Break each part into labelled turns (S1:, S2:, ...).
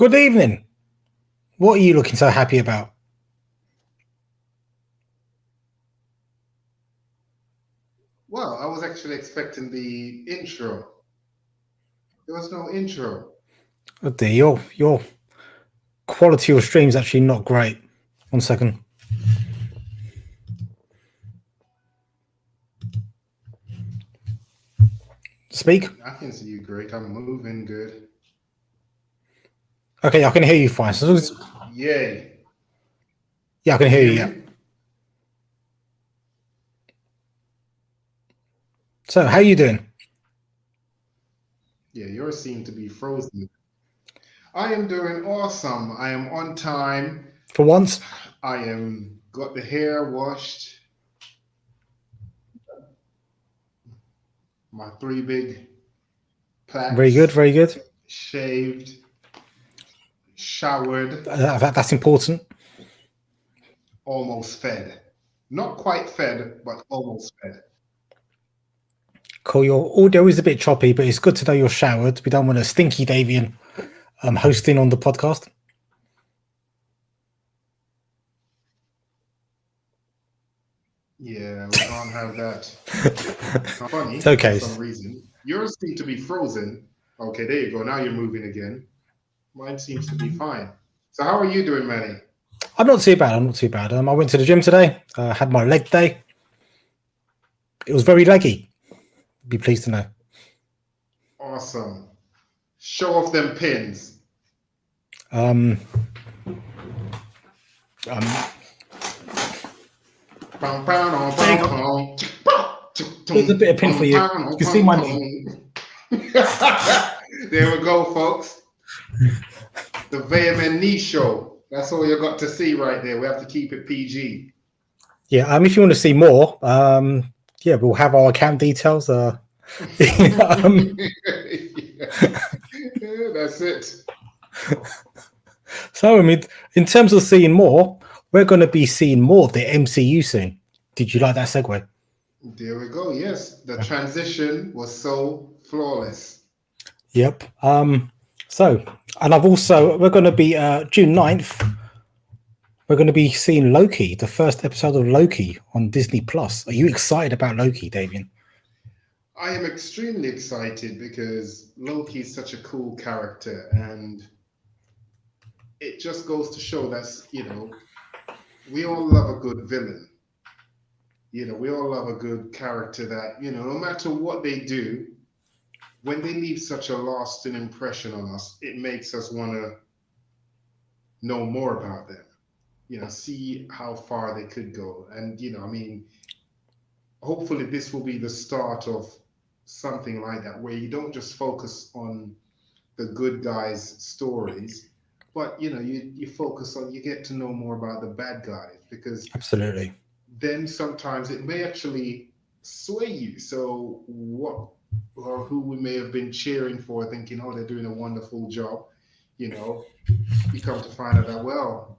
S1: Good evening. What are you looking so happy about?
S2: Well, I was actually expecting the intro. There was no intro.
S1: Oh dear, your quality of stream is actually not great. 1 second. Speak.
S2: I can see you great. I'm moving good.
S1: Okay, I can hear you fine.
S2: Yay.
S1: Yeah, I can
S2: Can you
S1: hear
S2: hear
S1: you. Yeah.
S2: me?
S1: So, how are you doing?
S2: Yeah, yours seem to be frozen. I am doing awesome. I am on time.
S1: For once.
S2: I am got the hair washed. My three big
S1: Very good.
S2: plaits
S1: Very good.
S2: shaved, showered,
S1: That's important.
S2: almost fed. Not quite fed, but almost fed.
S1: Cool. Your audio is a bit choppy, but it's good to know you're showered. We don't want a stinky Davian hosting on the podcast.
S2: Yeah, we can't have that. Funny
S1: It's okay.
S2: for some reason. Yours seem to be frozen. Okay, there you go. Now you're moving again. Mine seems to be fine. So how are you doing, Manny?
S1: I'm not too bad. I'm not too bad. I went to the gym today. Had my leg day. It was very leggy. Be pleased to know.
S2: Awesome. Show off them pins.
S1: There's a bit of pin for you. You can see my knee.
S2: There we go, folks. The Vehement Knee Show. That's all you got to see right there. We have to keep it PG.
S1: Yeah, if you want to see more, yeah, we'll have our account details.
S2: Yeah, that's it.
S1: So, I mean, in terms of seeing more, we're going to be seeing more of the MCU soon. Did you like that segue?
S2: There we go. Yes, the transition was so flawless.
S1: Yep. So, and we're going to be June 9th. We're going to be seeing Loki, the first episode of Loki on Disney Plus. Are you excited about Loki, Davian?
S2: I am extremely excited because Loki is such a cool character, and it just goes to show that, we all love a good villain. We all love a good character that, no matter what they do, when they leave such a lasting impression on us, it makes us want to know more about them, see how far they could go. And, hopefully this will be the start of something like that, where you don't just focus on the good guys' stories, but you focus on, you get to know more about the bad guys, because
S1: Absolutely.
S2: then sometimes it may actually sway you. So what or who we may have been cheering for, thinking, oh, they're doing a wonderful job, you come to find out that, well,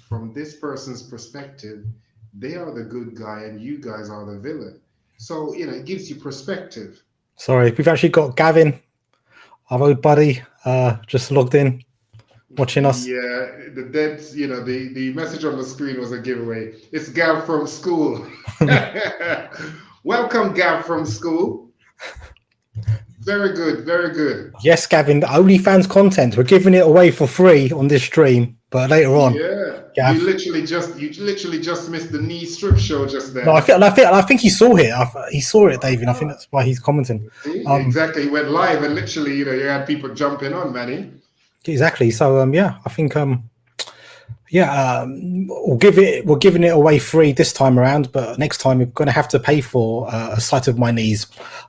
S2: from this person's perspective, they are the good guy and you guys are the villain. So, it gives you perspective.
S1: Sorry, we've actually got Gavin, our old buddy, just logged in, watching us.
S2: Yeah, the message on the screen was a giveaway. It's Gav from school. Welcome, Gav from school. Very good, very good.
S1: Yes, Gavin, the OnlyFans content. We're giving it away for free on this stream, but later on.
S2: Yeah,
S1: Gav.
S2: you literally just missed the knee strip show just there.
S1: No, I think he saw it. He saw it, David. I think that's why he's commenting.
S2: See? Exactly, he went live and literally, you had people jumping on, Manny.
S1: Exactly. So, yeah, I think, we're giving it away free this time around, but next time we're going to have to pay for a sight of my knees.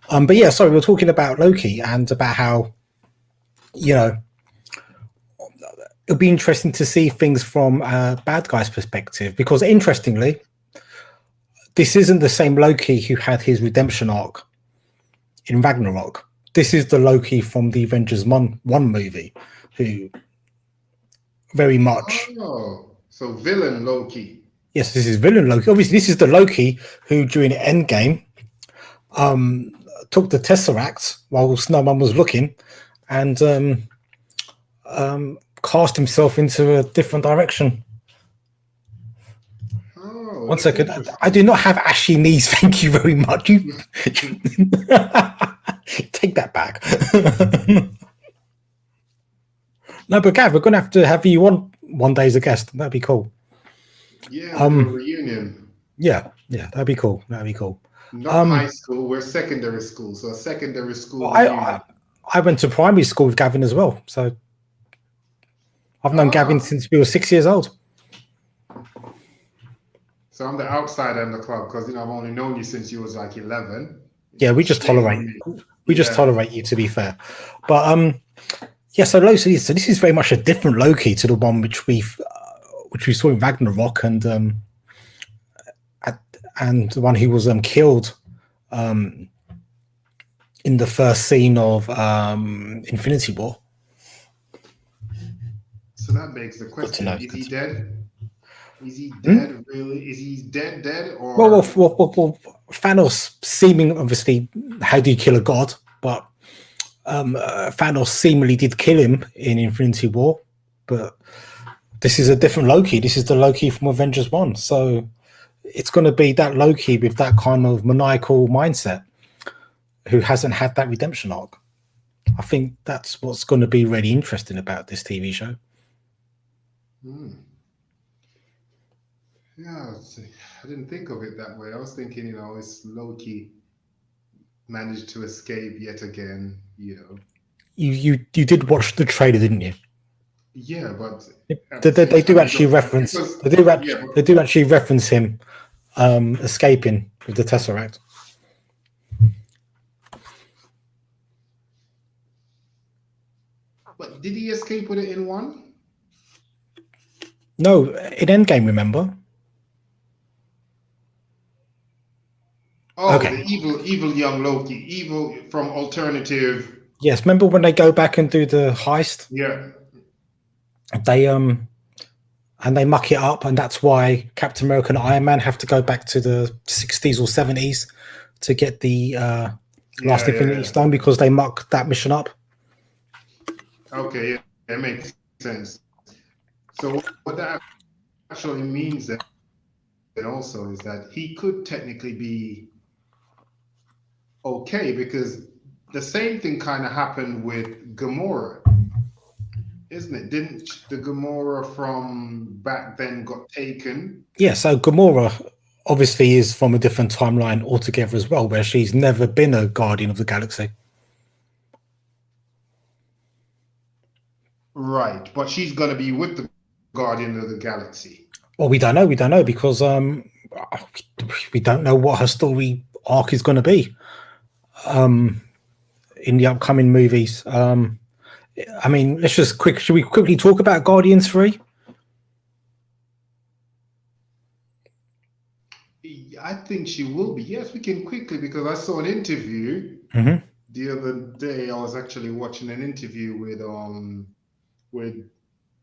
S1: But yeah, sorry, we're talking about Loki and about how, it'll be interesting to see things from a bad guy's perspective, because interestingly, this isn't the same Loki who had his redemption arc in Ragnarok. This is the Loki from the Avengers 1 movie, who very much...
S2: Oh, so villain Loki.
S1: Yes, this is villain Loki. Obviously, this is the Loki who, during Endgame, took the Tesseract while no one was looking, and cast himself into a different direction.
S2: Oh,
S1: One
S2: that's
S1: second.
S2: interesting.
S1: I do not have ashy knees. Thank you very much. You take that back. No, but Gav, we're going to have you on one day as a guest. That'd be cool.
S2: Yeah, we'll do a reunion.
S1: Yeah, that'd be cool. That'd be cool.
S2: Not high school, we're secondary school, so a secondary school reunion.
S1: I went to primary school with Gavin as well, so I've known Gavin since we were 6 years old.
S2: So I'm the outsider in the club because I've only known you since you was like 11.
S1: Yeah, we just tolerate. We just tolerate you, to be fair. But yeah. So Loki. So this is very much a different Loki to the one which we saw in Ragnarok, and the one who was killed in the first scene of Infinity War.
S2: So that begs the question: is he dead? Is he dead? Really? Is he dead? Or
S1: well, Thanos seeming, obviously, how do you kill a god? But Thanos seemingly did kill him in Infinity War. But this is a different Loki. This is the Loki from Avengers 1. So it's going to be that Loki with that kind of maniacal mindset who hasn't had that redemption arc. I think that's what's going to be really interesting about this TV show.
S2: Yeah, I didn't think of it that way. I was thinking, it's Loki managed to escape yet again.
S1: You did watch the trailer, didn't you?
S2: Yeah, but
S1: they do actually reference. They do actually reference him escaping with the Tesseract.
S2: But did he escape with it in 1?
S1: No, in Endgame, remember?
S2: Oh, okay. The evil young Loki, evil from alternative.
S1: Yes, remember when they go back and do the heist?
S2: Yeah.
S1: They and they muck it up, and that's why Captain America and Iron Man have to go back to the 60s or 70s to get the last Infinity Stone because they muck that mission up.
S2: Okay, yeah, that makes sense. So what that actually means then also is that he could technically be okay, because the same thing kind of happened with Gamora, isn't it? Didn't the Gamora from back then got taken?
S1: Yeah, so Gamora obviously is from a different timeline altogether as well, where she's never been a Guardian of the Galaxy.
S2: Right, but she's going to be with the Guardian of the Galaxy.
S1: Well, we don't know because we don't know what her story arc is going to be in the upcoming movies. I mean, should we quickly talk about Guardians 3?
S2: I think she will be. Yes, we can quickly, because I saw an interview the other day. I was actually watching an interview with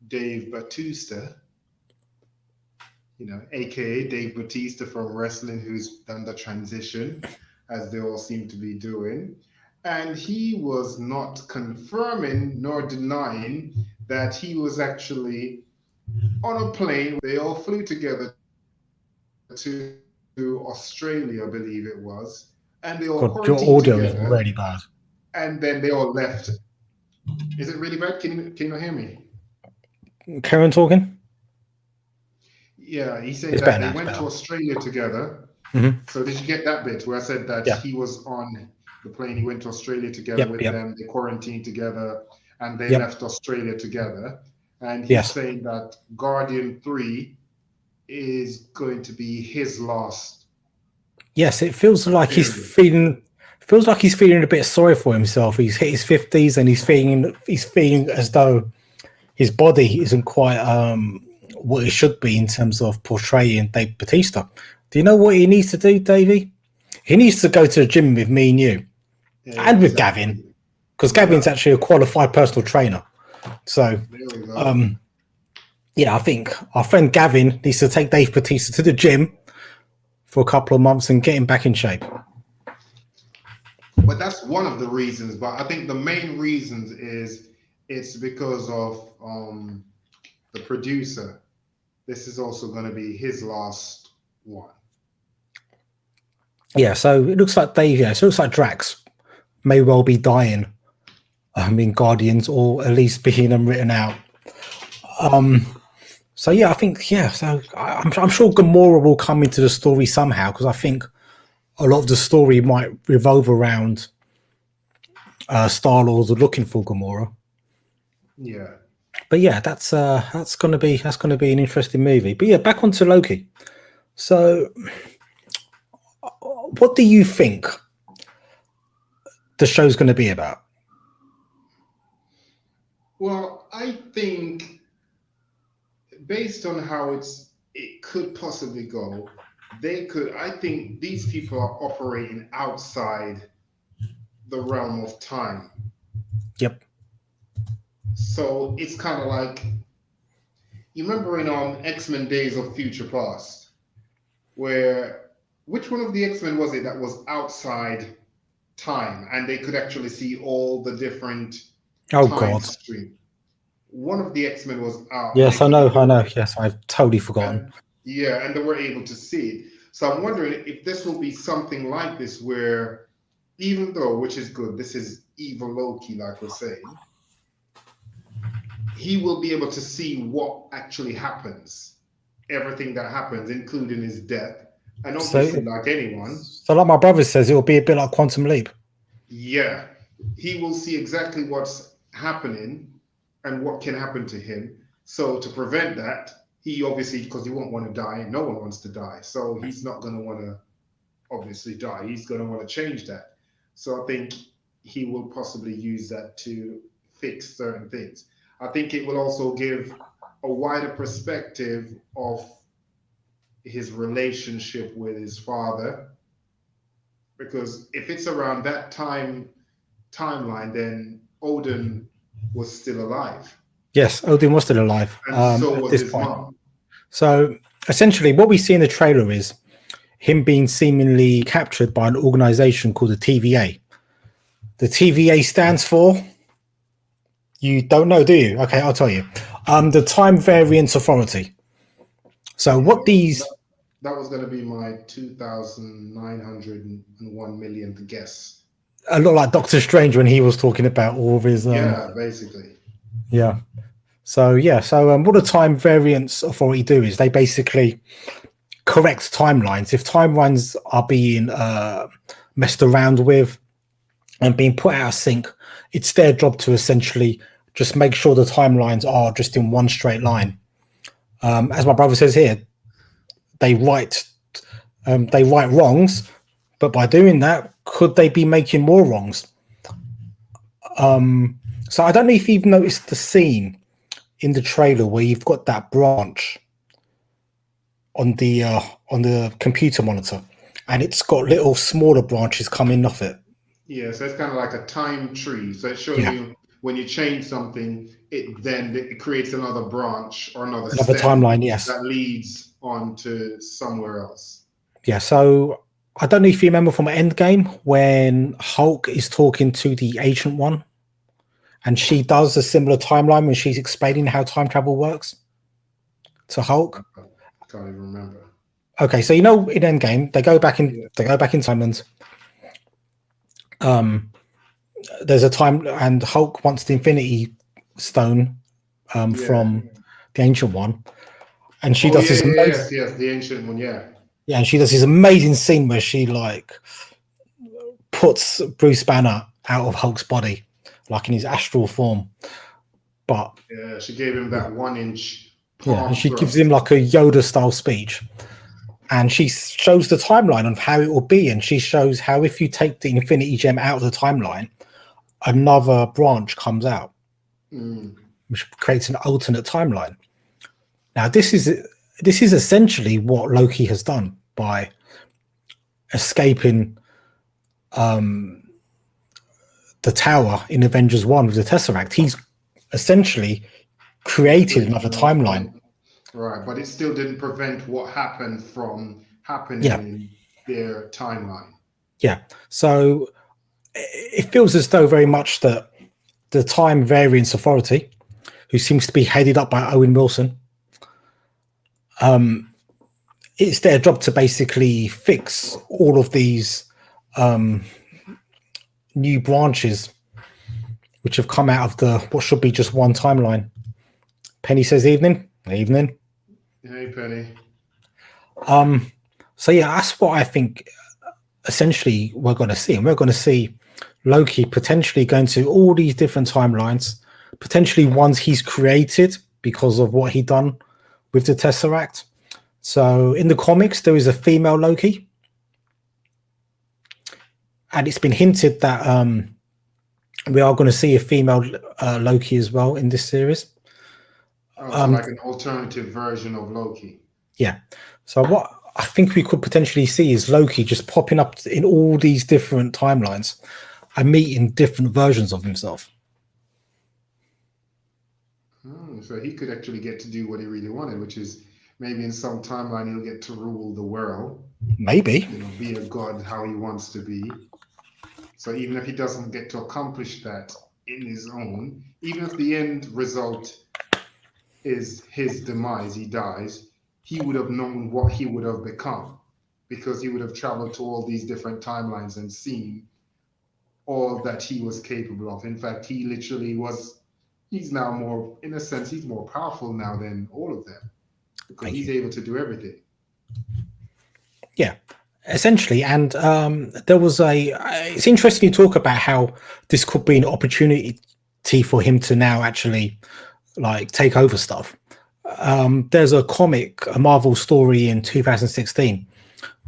S2: Dave Bautista, aka Dave Bautista from wrestling, who's done the transition, as they all seem to be doing. And he was not confirming nor denying that he was actually on a plane. They all flew together to Australia, I believe it was, and they all quarantined
S1: your audio
S2: together,
S1: is really bad.
S2: And then they all left. Is it really bad? Can you not hear me?
S1: Karen talking?
S2: Yeah, he said that they went to Australia together. So did you get that bit where I said that he was on the plane, he went to Australia together with them, they quarantined together, and they left Australia together. And he's saying that Guardian 3 is going to be his last.
S1: Yes, it feels like he's feeling a bit sorry for himself. He's hit his 50s and he's feeling as though his body isn't quite what it should be in terms of portraying Dave Bautista. Do you know what he needs to do, Davey? He needs to go to the gym with me and you, and with Gavin, because Gavin's actually a qualified personal trainer. So, I think our friend Gavin needs to take Dave Bautista to the gym for a couple of months and get him back in shape.
S2: But that's one of the reasons. But I think the main reasons is it's because of the producer. This is also going to be his last one.
S1: Yeah, so it looks like Dave. Yeah, so it looks like Drax may well be dying in Guardians, or at least being written out. So yeah, I think yeah. So I'm sure Gamora will come into the story somehow, because I think a lot of the story might revolve around Star-Lord looking for Gamora.
S2: Yeah.
S1: But yeah, that's gonna be an interesting movie. But yeah, back onto Loki. So, what do you think the show's going to be about?
S2: Well, I think based on how it could possibly go, I think these people are operating outside the realm of time.
S1: Yep.
S2: So it's kind of like, you remember in X-Men Days of Future Past, where which one of the X-Men was it that was outside time and they could actually see all the different
S1: Oh
S2: time
S1: God.
S2: stream? One of the X-Men was out, and they
S1: Yes, I
S2: could
S1: know.
S2: look,
S1: Yes, I've totally forgotten.
S2: and yeah, and they were able to see it. So I'm wondering if this will be something like this, where even though, which is good, this is evil Loki, like we're saying, he will be able to see what actually happens, everything that happens, including his death. And obviously,
S1: So,
S2: like anyone,
S1: like my brother says, it will be a bit like Quantum Leap.
S2: yeah, he will see exactly what's happening and what can happen to him. So to prevent that, he obviously, because he won't want to die, no one wants to die. So he's not going to want to obviously die. He's going to want to change that. So I think he will possibly use that to fix certain things. I think it will also give a wider perspective of his relationship with his father, because if it's around that timeline, then Odin was still alive,
S1: Yes, Odin was still alive
S2: and so
S1: at
S2: was
S1: this
S2: his
S1: point.
S2: mom.
S1: So essentially, what we see in the trailer is him being seemingly captured by an organization called the TVA. The TVA stands for, you don't know, do you? Okay, I'll tell you. The Time Variance Authority. So
S2: Yeah,
S1: what these
S2: that was going to be my 2,901 millionth guess.
S1: a lot like Doctor Strange when he was talking about all of his
S2: Yeah, basically.
S1: yeah. So yeah, so what the Time Variance Authority do is they basically correct timelines. If timelines are being messed around with and being put out of sync, it's their job to essentially just make sure the timelines are just in one straight line. As my brother says here, they right wrongs, but by doing that, could they be making more wrongs? So I don't know if you've noticed the scene in the trailer where you've got that branch on the computer monitor, and it's got little smaller branches coming off it.
S2: Yeah, so it's kind of like a time tree. So it's showing
S1: Yeah,
S2: you when you change something, it creates another branch or another
S1: another
S2: stem
S1: timeline. Yes,
S2: that leads on to somewhere else.
S1: yeah. So I don't know if you remember from Endgame when Hulk is talking to the Ancient One, and she does a similar timeline when she's explaining how time travel works to Hulk.
S2: I can't even remember.
S1: Okay, so you know in Endgame
S2: Yeah,
S1: they go back in time, and there's a time, and Hulk wants the Infinity Stone
S2: yeah.
S1: from the Ancient One, and she
S2: Oh,
S1: does
S2: yeah,
S1: this
S2: yeah,
S1: amazing,
S2: yes, yes, the ancient one. Yeah,
S1: yeah, and she does this amazing scene where she like puts Bruce Banner out of Hulk's body, like in his astral form. But
S2: yeah. She gave him that 1 inch
S1: yeah, and
S2: palm
S1: she gives him
S2: thrust.
S1: like a Yoda style speech, and she shows the timeline of how it will be, and she shows how if you take the Infinity Gem out of the timeline, another branch comes out,
S2: Mm.
S1: which creates an alternate timeline. Now, this is essentially what Loki has done by escaping the tower in Avengers 1 with the Tesseract. He's essentially
S2: He's
S1: created
S2: created
S1: another
S2: another
S1: timeline.
S2: time. Right, but it still didn't prevent what happened from happening
S1: Yeah,
S2: in their timeline.
S1: yeah. So it feels as though very much that the Time Variance Authority, who seems to be headed up by Owen Wilson. It's their job to basically fix all of these new branches which have come out of the what should be just one timeline. Penny says evening. Evening.
S2: Hey, Penny.
S1: So yeah, that's what I think essentially we're going to see. And we're going to see Loki potentially going to all these different timelines, potentially ones he's created because of what he done with the Tesseract. So in the comics, there is a female Loki. And it's been hinted that we are going to see a female Loki as well in this series.
S2: Oh, so like an alternative version of Loki.
S1: Yeah. So what I think we could potentially see is Loki just popping up in all these different timelines and meeting different versions of himself.
S2: So he could actually get to do what he really wanted, which is maybe in some timeline he'll get to rule the world.
S1: Maybe.
S2: You know, be a god how he wants to be. So even if he doesn't get to accomplish that in his own, even if the end result is his demise, he dies, he would have known what he would have become because he would have traveled to all these different timelines and seen all that he was capable of. In fact, he literally he's now more, in a sense, he's more powerful now than all of them because he's able to do everything.
S1: Yeah, essentially. And there was it's interesting to talk about how this could be an opportunity for him to now actually like take over stuff. There's a Marvel story in 2016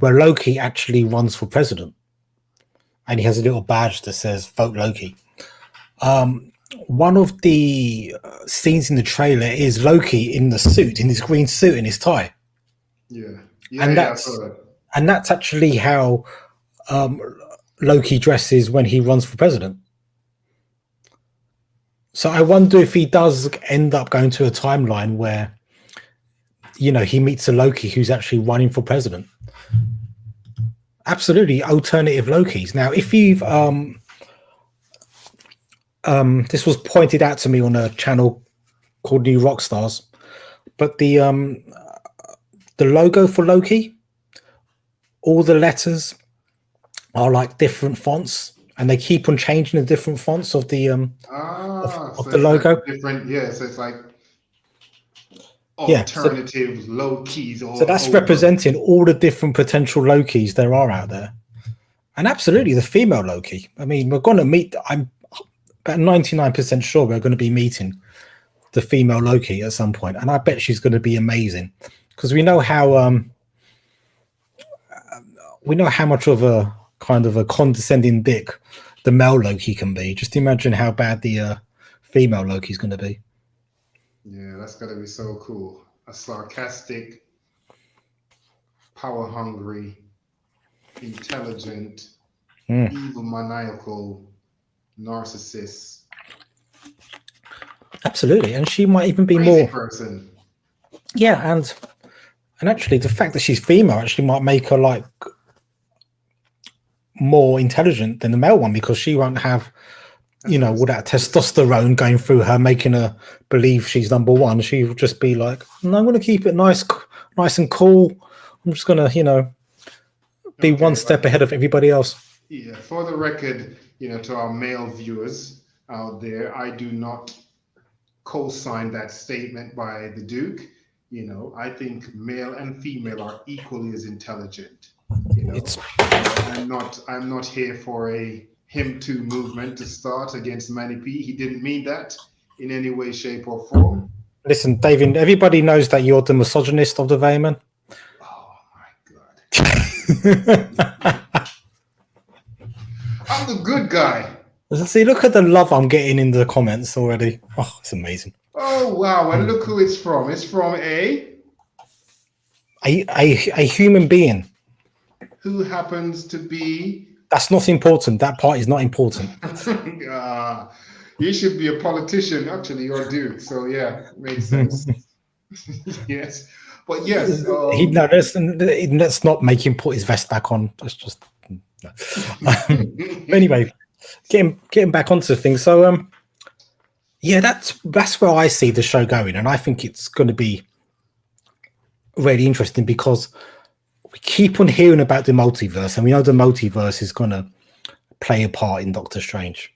S1: where Loki actually runs for president and he has a little badge that says vote Loki. One of the scenes in the trailer is Loki in the suit, in his green suit and his tie.
S2: Yeah.
S1: And that's actually how Loki dresses when he runs for president. So I wonder if he does end up going to a timeline where, you know, he meets a Loki who's actually running for president. Absolutely, alternative Lokis. Now, if you've this was pointed out to me on a channel called New Rockstars, but the logo for Loki, all the letters are like different fonts, and they keep on changing the different fonts of the
S2: so
S1: the logo.
S2: Like different, yeah. So it's like alternative Lokis.
S1: So that's representing all the different potential Lokis there are out there, and absolutely the female Loki. I mean, we're going to meet. I'm about 99% sure we're going to be meeting the female Loki at some point, and I bet she's going to be amazing because we know how much of a kind of a condescending dick the male Loki can be. Just imagine how bad the female Loki is going to be.
S2: Yeah, that's going to be so cool. A sarcastic, power hungry, intelligent, evil, maniacal narcissist.
S1: Absolutely, and she might even be
S2: crazy
S1: more
S2: person.
S1: Yeah, and actually, the fact that she's female actually might make her like more intelligent than the male one because she won't have, you know, all that testosterone going through her, making her believe she's number one. She will just be like, "No, I'm going to keep it nice and cool. I'm just going to, you know, be one step ahead of everybody else."
S2: Yeah, for the record, you know, to our male viewers out there, I do not co-sign that statement by the Duke. You know, I think male and female are equally as intelligent. You know, I'm not here for a him too movement to start against Manny P. He didn't mean that in any way, shape, or form.
S1: Listen, David, everybody knows that you're the misogynist of the Vayman.
S2: Oh my God. I'm the good guy.
S1: See, look at the love I'm getting in the comments already. Oh, it's amazing.
S2: Oh wow, and look who it's from. It's from a
S1: human being.
S2: Who happens to be...
S1: That's not important. That part is not important.
S2: You should be a politician, actually, you're Duke. So yeah, makes sense. Yes. But yes.
S1: Let's not make him put his vest back on. That's just... No. Anyway, getting back onto things. So Yeah, that's where I see the show going, and I think it's going to be really interesting because we keep on hearing about the multiverse, and we know the multiverse is going to play a part in Doctor Strange.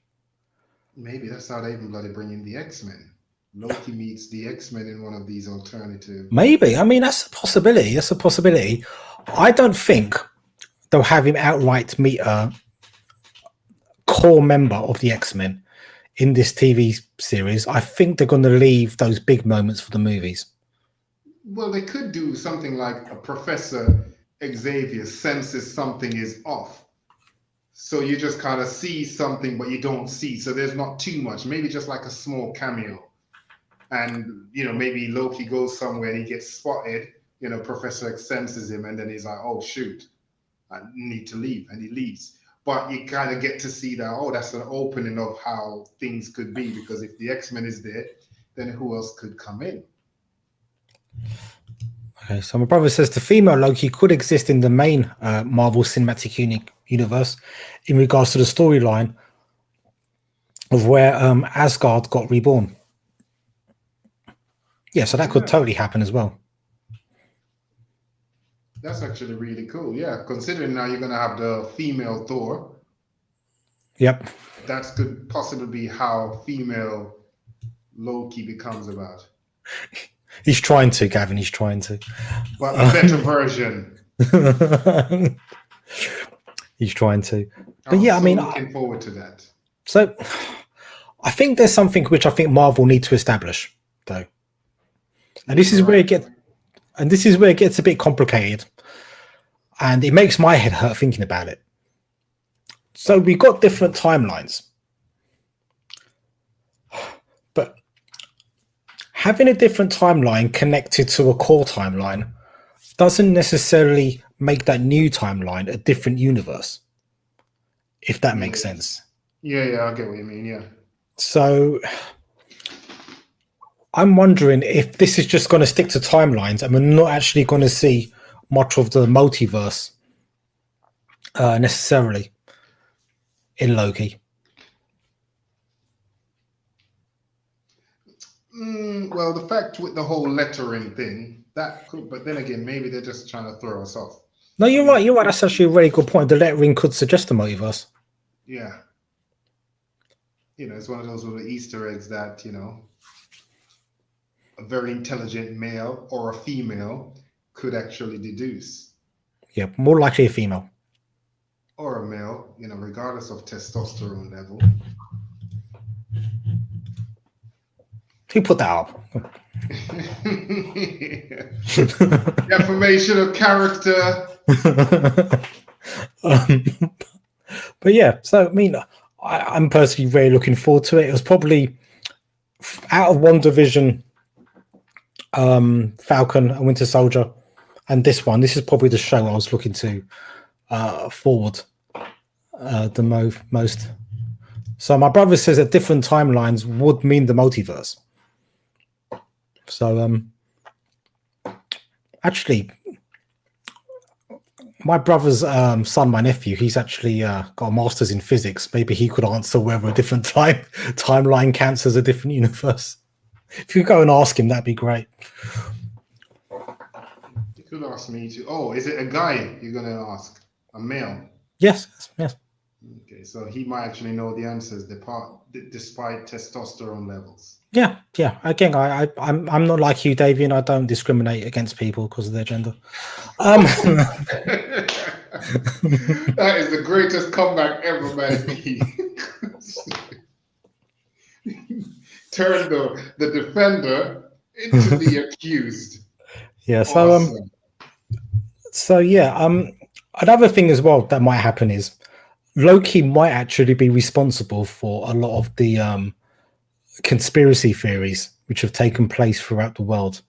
S2: Maybe that's how they even bloody bring in the X-Men. Loki meets the X-Men in one of these alternative.
S1: Maybe. I mean, that's a possibility. That's a possibility. I don't think they'll have him outright meet a core member of the X-Men in this TV series. I think they're going to leave those big moments for the movies.
S2: Well, they could do something like a Professor Xavier senses something is off. So you just kind of see something, but you don't see. So there's not too much. Maybe just like a small cameo. And, maybe Loki goes somewhere and he gets spotted. Professor X senses him and then he's like, oh, shoot, I need to leave. And he leaves. But you kind of get to see that, oh, that's an opening of how things could be. Because if the X-Men is there, then who else could come in?
S1: Okay, so my brother says the female Loki could exist in the main Marvel Cinematic Universe in regards to the storyline of where Asgard got reborn. Yeah, so that could totally happen as well.
S2: That's actually really cool. Yeah, considering now you're going to have the female Thor.
S1: Yep.
S2: That could possibly be how female Loki becomes about.
S1: He's trying to, Gavin. He's trying to.
S2: But a better version.
S1: He's trying to. But yeah, I mean,
S2: looking forward to that.
S1: So I think there's something which I think Marvel need to establish, though. And this is where it gets a bit complicated. And it makes my head hurt thinking about it. So we've got different timelines. But having a different timeline connected to a core timeline doesn't necessarily make that new timeline a different universe, if that makes sense.
S2: Yeah, I get what you mean, yeah.
S1: So I'm wondering if this is just going to stick to timelines and we're not actually going to see much of the multiverse necessarily in Loki.
S2: Well, the fact with the whole lettering thing, that could, but then again, maybe they're just trying to throw us off.
S1: No, you're right. That's actually a really good point. The lettering could suggest the multiverse.
S2: Yeah. It's one of those little Easter eggs that, a very intelligent male or a female could actually deduce.
S1: Yeah, more likely a female.
S2: Or a male, regardless of testosterone level.
S1: Who put that up?
S2: Defamation of character.
S1: But yeah, so I mean, I'm personally really looking forward to it. It was probably out of WandaVision, Falcon and Winter Soldier, and this is probably the show I was looking to forward the most. So my brother says that different timelines would mean the multiverse. So actually, my brother's son, my nephew, he's actually got a master's in physics. Maybe he could answer whether a different timeline counts as a different universe. If you go and ask him, that'd be great.
S2: You could ask me to. Oh, is it a guy you're going to ask? A male?
S1: Yes.
S2: Okay, so he might actually know the answers despite testosterone levels.
S1: Yeah. Again, I'm not like you, Davey, and I don't discriminate against people because of their gender.
S2: That is the greatest comeback ever, man. Turn the defender into the accused.
S1: Yeah. So
S2: Awesome.
S1: Another thing as well that might happen is Loki might actually be responsible for a lot of the conspiracy theories which have taken place throughout the world.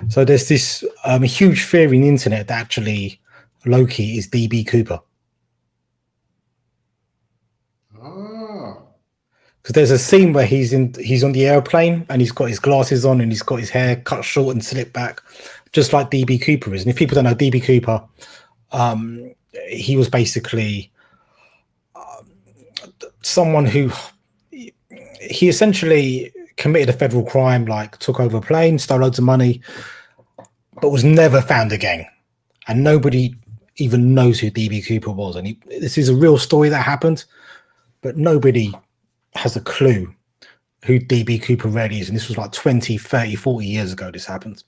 S1: So there's this huge theory in the internet that actually Loki is DB Cooper. Because there's a scene where he's on the airplane and he's got his glasses on and he's got his hair cut short and slicked back, just like DB Cooper is. And if people don't know DB Cooper, he was basically someone who he essentially committed a federal crime, like took over a plane, stole loads of money, but was never found again. And nobody even knows who DB Cooper was. And this is a real story that happened, but nobody has a clue who DB Cooper really is. And this was like 20, 30, 40 years ago this happened.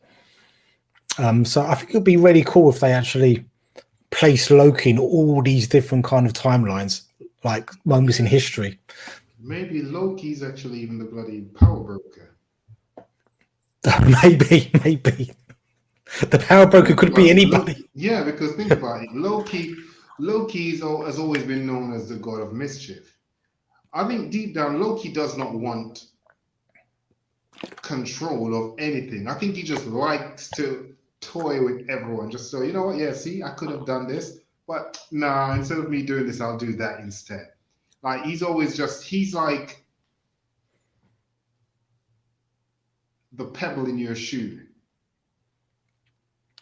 S1: So I think it would be really cool if they actually place Loki in all these different kind of timelines, like moments in history.
S2: Maybe Loki's actually even the bloody power broker.
S1: maybe. The power broker could be anybody.
S2: Loki, yeah, because think about it. Loki has always been known as the god of mischief. I think deep down, Loki does not want control of anything. I think he just likes to toy with everyone. Just so, you know what? Yeah, see, I could have done this, but nah, instead of me doing this, I'll do that instead. Like, he's like the pebble in your shoe.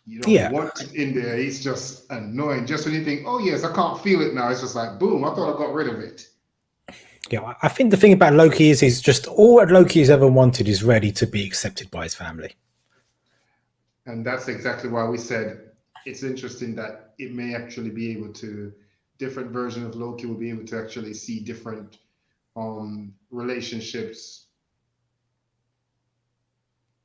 S2: You don't want it in there. He's just annoying. Just when you think, oh yes, I can't feel it now. It's just like, boom, I thought I got rid of it.
S1: Yeah, I think the thing about Loki is he's just all that Loki has ever wanted is ready to be accepted by his family.
S2: And that's exactly why we said it's interesting that it may actually be able to, different version of Loki will be able to actually see different relationships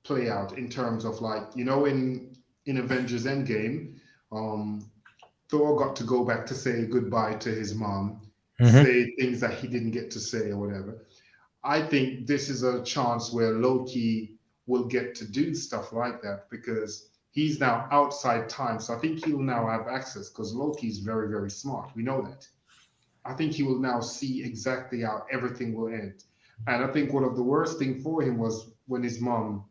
S2: play out in terms of, like, you know, in Avengers Endgame, Thor got to go back to say goodbye to his mom, say things that he didn't get to say or whatever. I think this is a chance where Loki will get to do stuff like that because he's now outside time. So I think he'll now have access because Loki's very, very smart. We know that. I think he will now see exactly how everything will end. And I think one of the worst things for him was when his mom.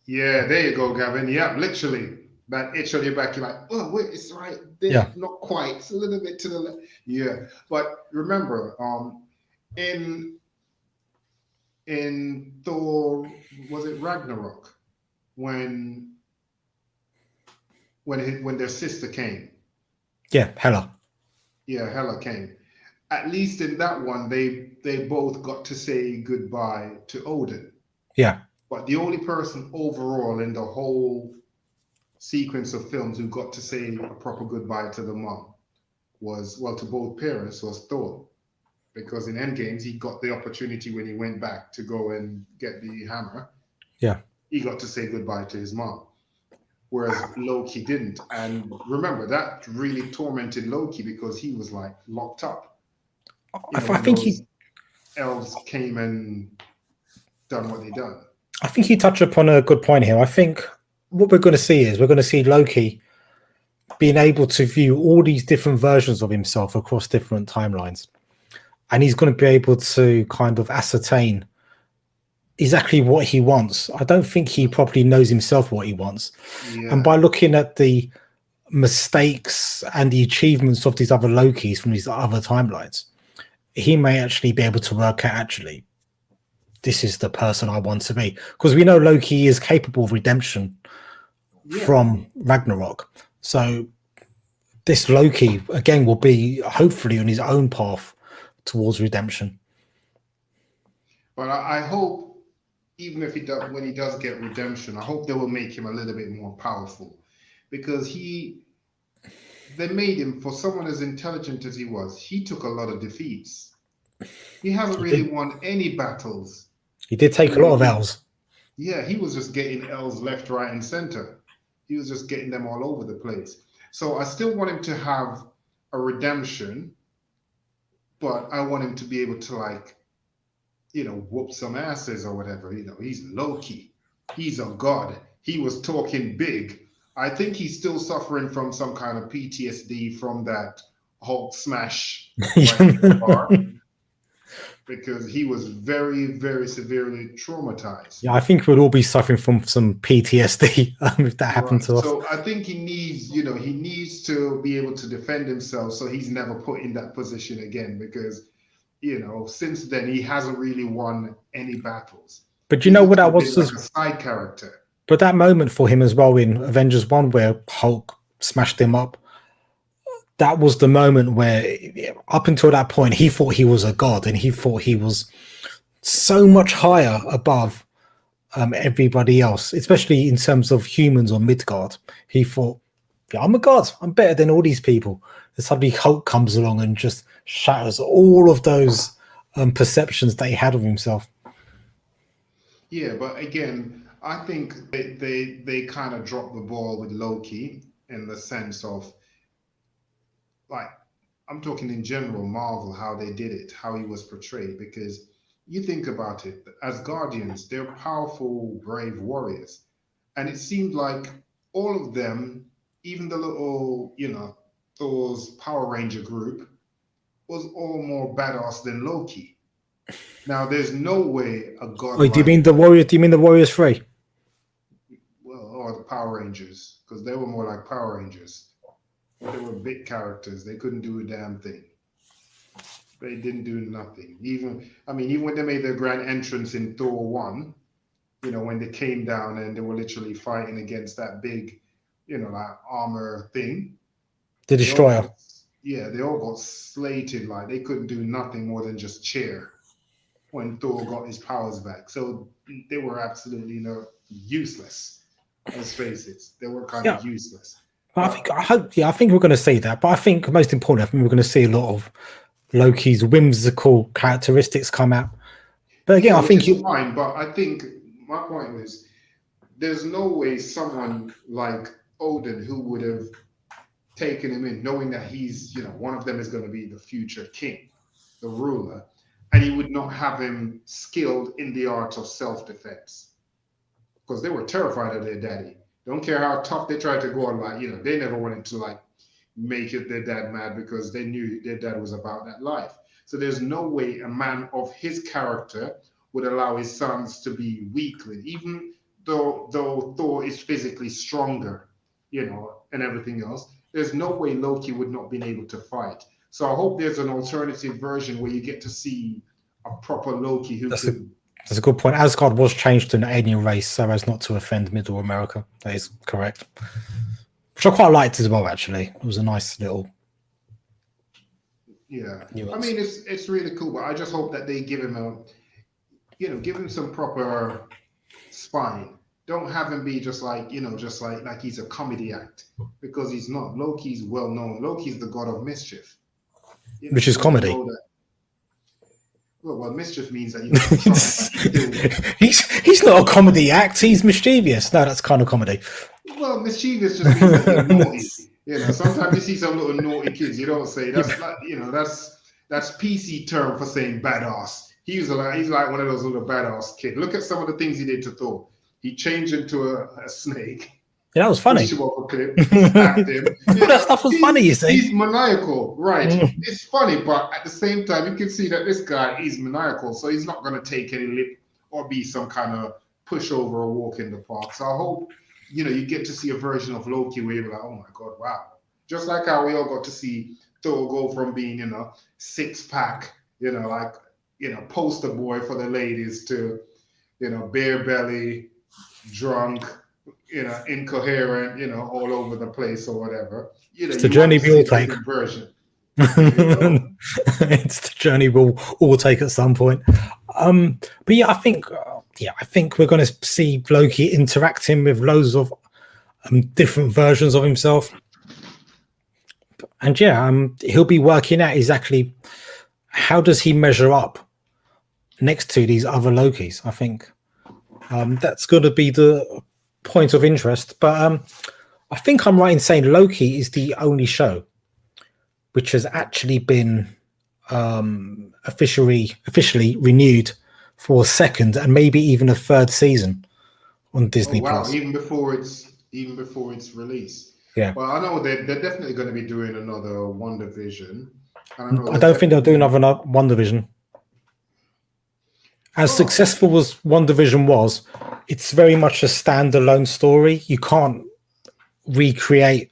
S2: Yeah, there you go, Gavin. Yeah, literally. That itch on your back, you're like, oh, wait, it's right there. Yeah. Not quite. It's a little bit to the left. Yeah. But remember, in Thor, was it Ragnarok? When their sister came.
S1: Yeah, Hela.
S2: Yeah, Hela came. At least in that one, they both got to say goodbye to Odin.
S1: Yeah.
S2: But the only person overall in the whole sequence of films who got to say a proper goodbye to the mom was, well, to both parents, was Thor. Because in Endgames, he got the opportunity when he went back to go and get the hammer.
S1: Yeah.
S2: He got to say goodbye to his mom. Whereas Loki didn't. And remember, that really tormented Loki because he was like locked up.
S1: I think
S2: elves came and done what they done.
S1: I think he touched upon a good point here. I think what we're going to see is we're going to see Loki being able to view all these different versions of himself across different timelines. And he's going to be able to kind of ascertain exactly what he wants. I don't think he properly knows himself what he wants. Yeah. And by looking at the mistakes and the achievements of these other Lokis from these other timelines, he may actually be able to work out, actually, this is the person I want to be. Because we know Loki is capable of redemption from Ragnarok. So this Loki, again, will be hopefully on his own path towards redemption.
S2: But I hope, even if when he does get redemption, I hope they will make him a little bit more powerful. Because they made him, for someone as intelligent as he was, he took a lot of defeats. He hasn't really won any battles.
S1: He did take a lot of L's.
S2: Yeah, he was just getting L's left, right, and center. He was just getting them all over the place. So I still want him to have a redemption, but I want him to be able to, like, you know, whoop some asses or whatever. You know, he's Loki. He's a god. He was talking big. I think he's still suffering from some kind of PTSD from that Hulk smash bar, because he was very, very severely traumatized.
S1: Yeah, I think we'd all be suffering from some PTSD if that happened to us.
S2: So I think he needs, you know, he needs to be able to defend himself so he's never put in that position again, because, you know, since then he hasn't really won any battles.
S1: But you know what that was?
S2: Like a side character.
S1: But that moment for him as well in Avengers 1 where Hulk smashed him up, that was the moment where, up until that point, he thought he was a god, and he thought he was so much higher above everybody else, especially in terms of humans or Midgard. He thought, yeah, I'm a god. I'm better than all these people. And suddenly Hulk comes along and just shatters all of those perceptions that he had of himself.
S2: Yeah, but again, I think they kind of dropped the ball with Loki in the sense of, like, I'm talking in general, Marvel, how they did it, how he was portrayed, because you think about it, as Guardians, they're powerful, brave warriors. And it seemed like all of them, even the little, Thor's Power Ranger group, was all more badass than Loki. Now, there's no way a god
S1: Oh, do you
S2: like,
S1: mean the Warriors? Do you mean the Warriors 3?
S2: well, or the Power Rangers, because they were more like Power Rangers. They were big characters. They couldn't do a damn thing. They didn't do nothing. Even when they made their grand entrance in Thor 1, when they came down and they were literally fighting against that big, like armor thing,
S1: The
S2: they all
S1: Destroyer.
S2: got, yeah, they all got slated. Like they couldn't do nothing more than just cheer when Thor got his powers back. So they were absolutely, useless. Let's face it, they were kind
S1: Yeah.
S2: of useless.
S1: But
S2: But
S1: I think we're going to see that. But I think most important, I think we're going to see a lot of Loki's whimsical characteristics come out. But again,
S2: yeah,
S1: I
S2: which
S1: think
S2: is
S1: you,
S2: fine. But I think my point is, there's no way someone like Odin who would have taken him in, knowing that he's, one of them is going to be the future king, the ruler, and he would not have him skilled in the art of self-defense because they were terrified of their daddy. Don't care how tough they tried to go on, like, they never wanted to like make it their dad mad because they knew their dad was about that life. So there's no way a man of his character would allow his sons to be weakling, even though Thor is physically stronger, and everything else. There's no way Loki would not been able to fight. So I hope there's an alternative version where you get to see a proper Loki who
S1: that's a
S2: could.
S1: that's a good point. Asgard was changed to an alien race so as not to offend Middle America. That is correct. Which I quite liked as well. Actually, it was a nice little
S2: Yeah, I
S1: nuance.
S2: mean it's really cool, but I just hope that they give him give him some proper spine. Don't have him be just like, just like he's a comedy act, because he's not. Loki's well known. Loki's the god of mischief.
S1: Which is
S2: We all
S1: comedy.
S2: know that. Well, mischief means that you have trouble. Like you do.
S1: he's not a comedy act. He's mischievous. No, that's kind of comedy.
S2: Well, mischievous just means that you're naughty. Sometimes you see some little naughty kids. You don't say that's like, that's PC term for saying badass. He's like one of those little badass kids. Look at some of the things he did to Thor. He changed into a snake.
S1: Yeah, that was funny.
S2: Push him off a cliff, stabbed him.
S1: That stuff was funny, you see.
S2: He's maniacal, right? It's funny, but at the same time, you can see that this guy is maniacal, so he's not going to take any lip or be some kind of pushover or walk in the park. So I hope, you get to see a version of Loki where you're like, oh my God, wow. Just like how we all got to see Thor go from being, six-pack, poster boy for the ladies to, bare belly, drunk, incoherent, all over the place or whatever.
S1: It's the
S2: You want
S1: journey
S2: to
S1: we
S2: see
S1: all
S2: a
S1: take.
S2: different version. There you go.
S1: It's the journey we'll all take at some point. But yeah, I think we're going to see Loki interacting with loads of different versions of himself, and he'll be working out exactly how does he measure up next to these other Lokis. I think that's going to be the point of interest. But I think I'm right in saying Loki is the only show which has actually been officially renewed for a second and maybe even a third season on Disney
S2: Oh wow!
S1: Plus.
S2: Even before its release.
S1: Yeah,
S2: Well, I know they're definitely going to be doing another WandaVision. And I know
S1: I
S2: there's
S1: don't think they'll do
S2: definitely.
S1: another WandaVision. As
S2: Oh,
S1: successful as WandaVision was, it's very much a standalone story. You can't recreate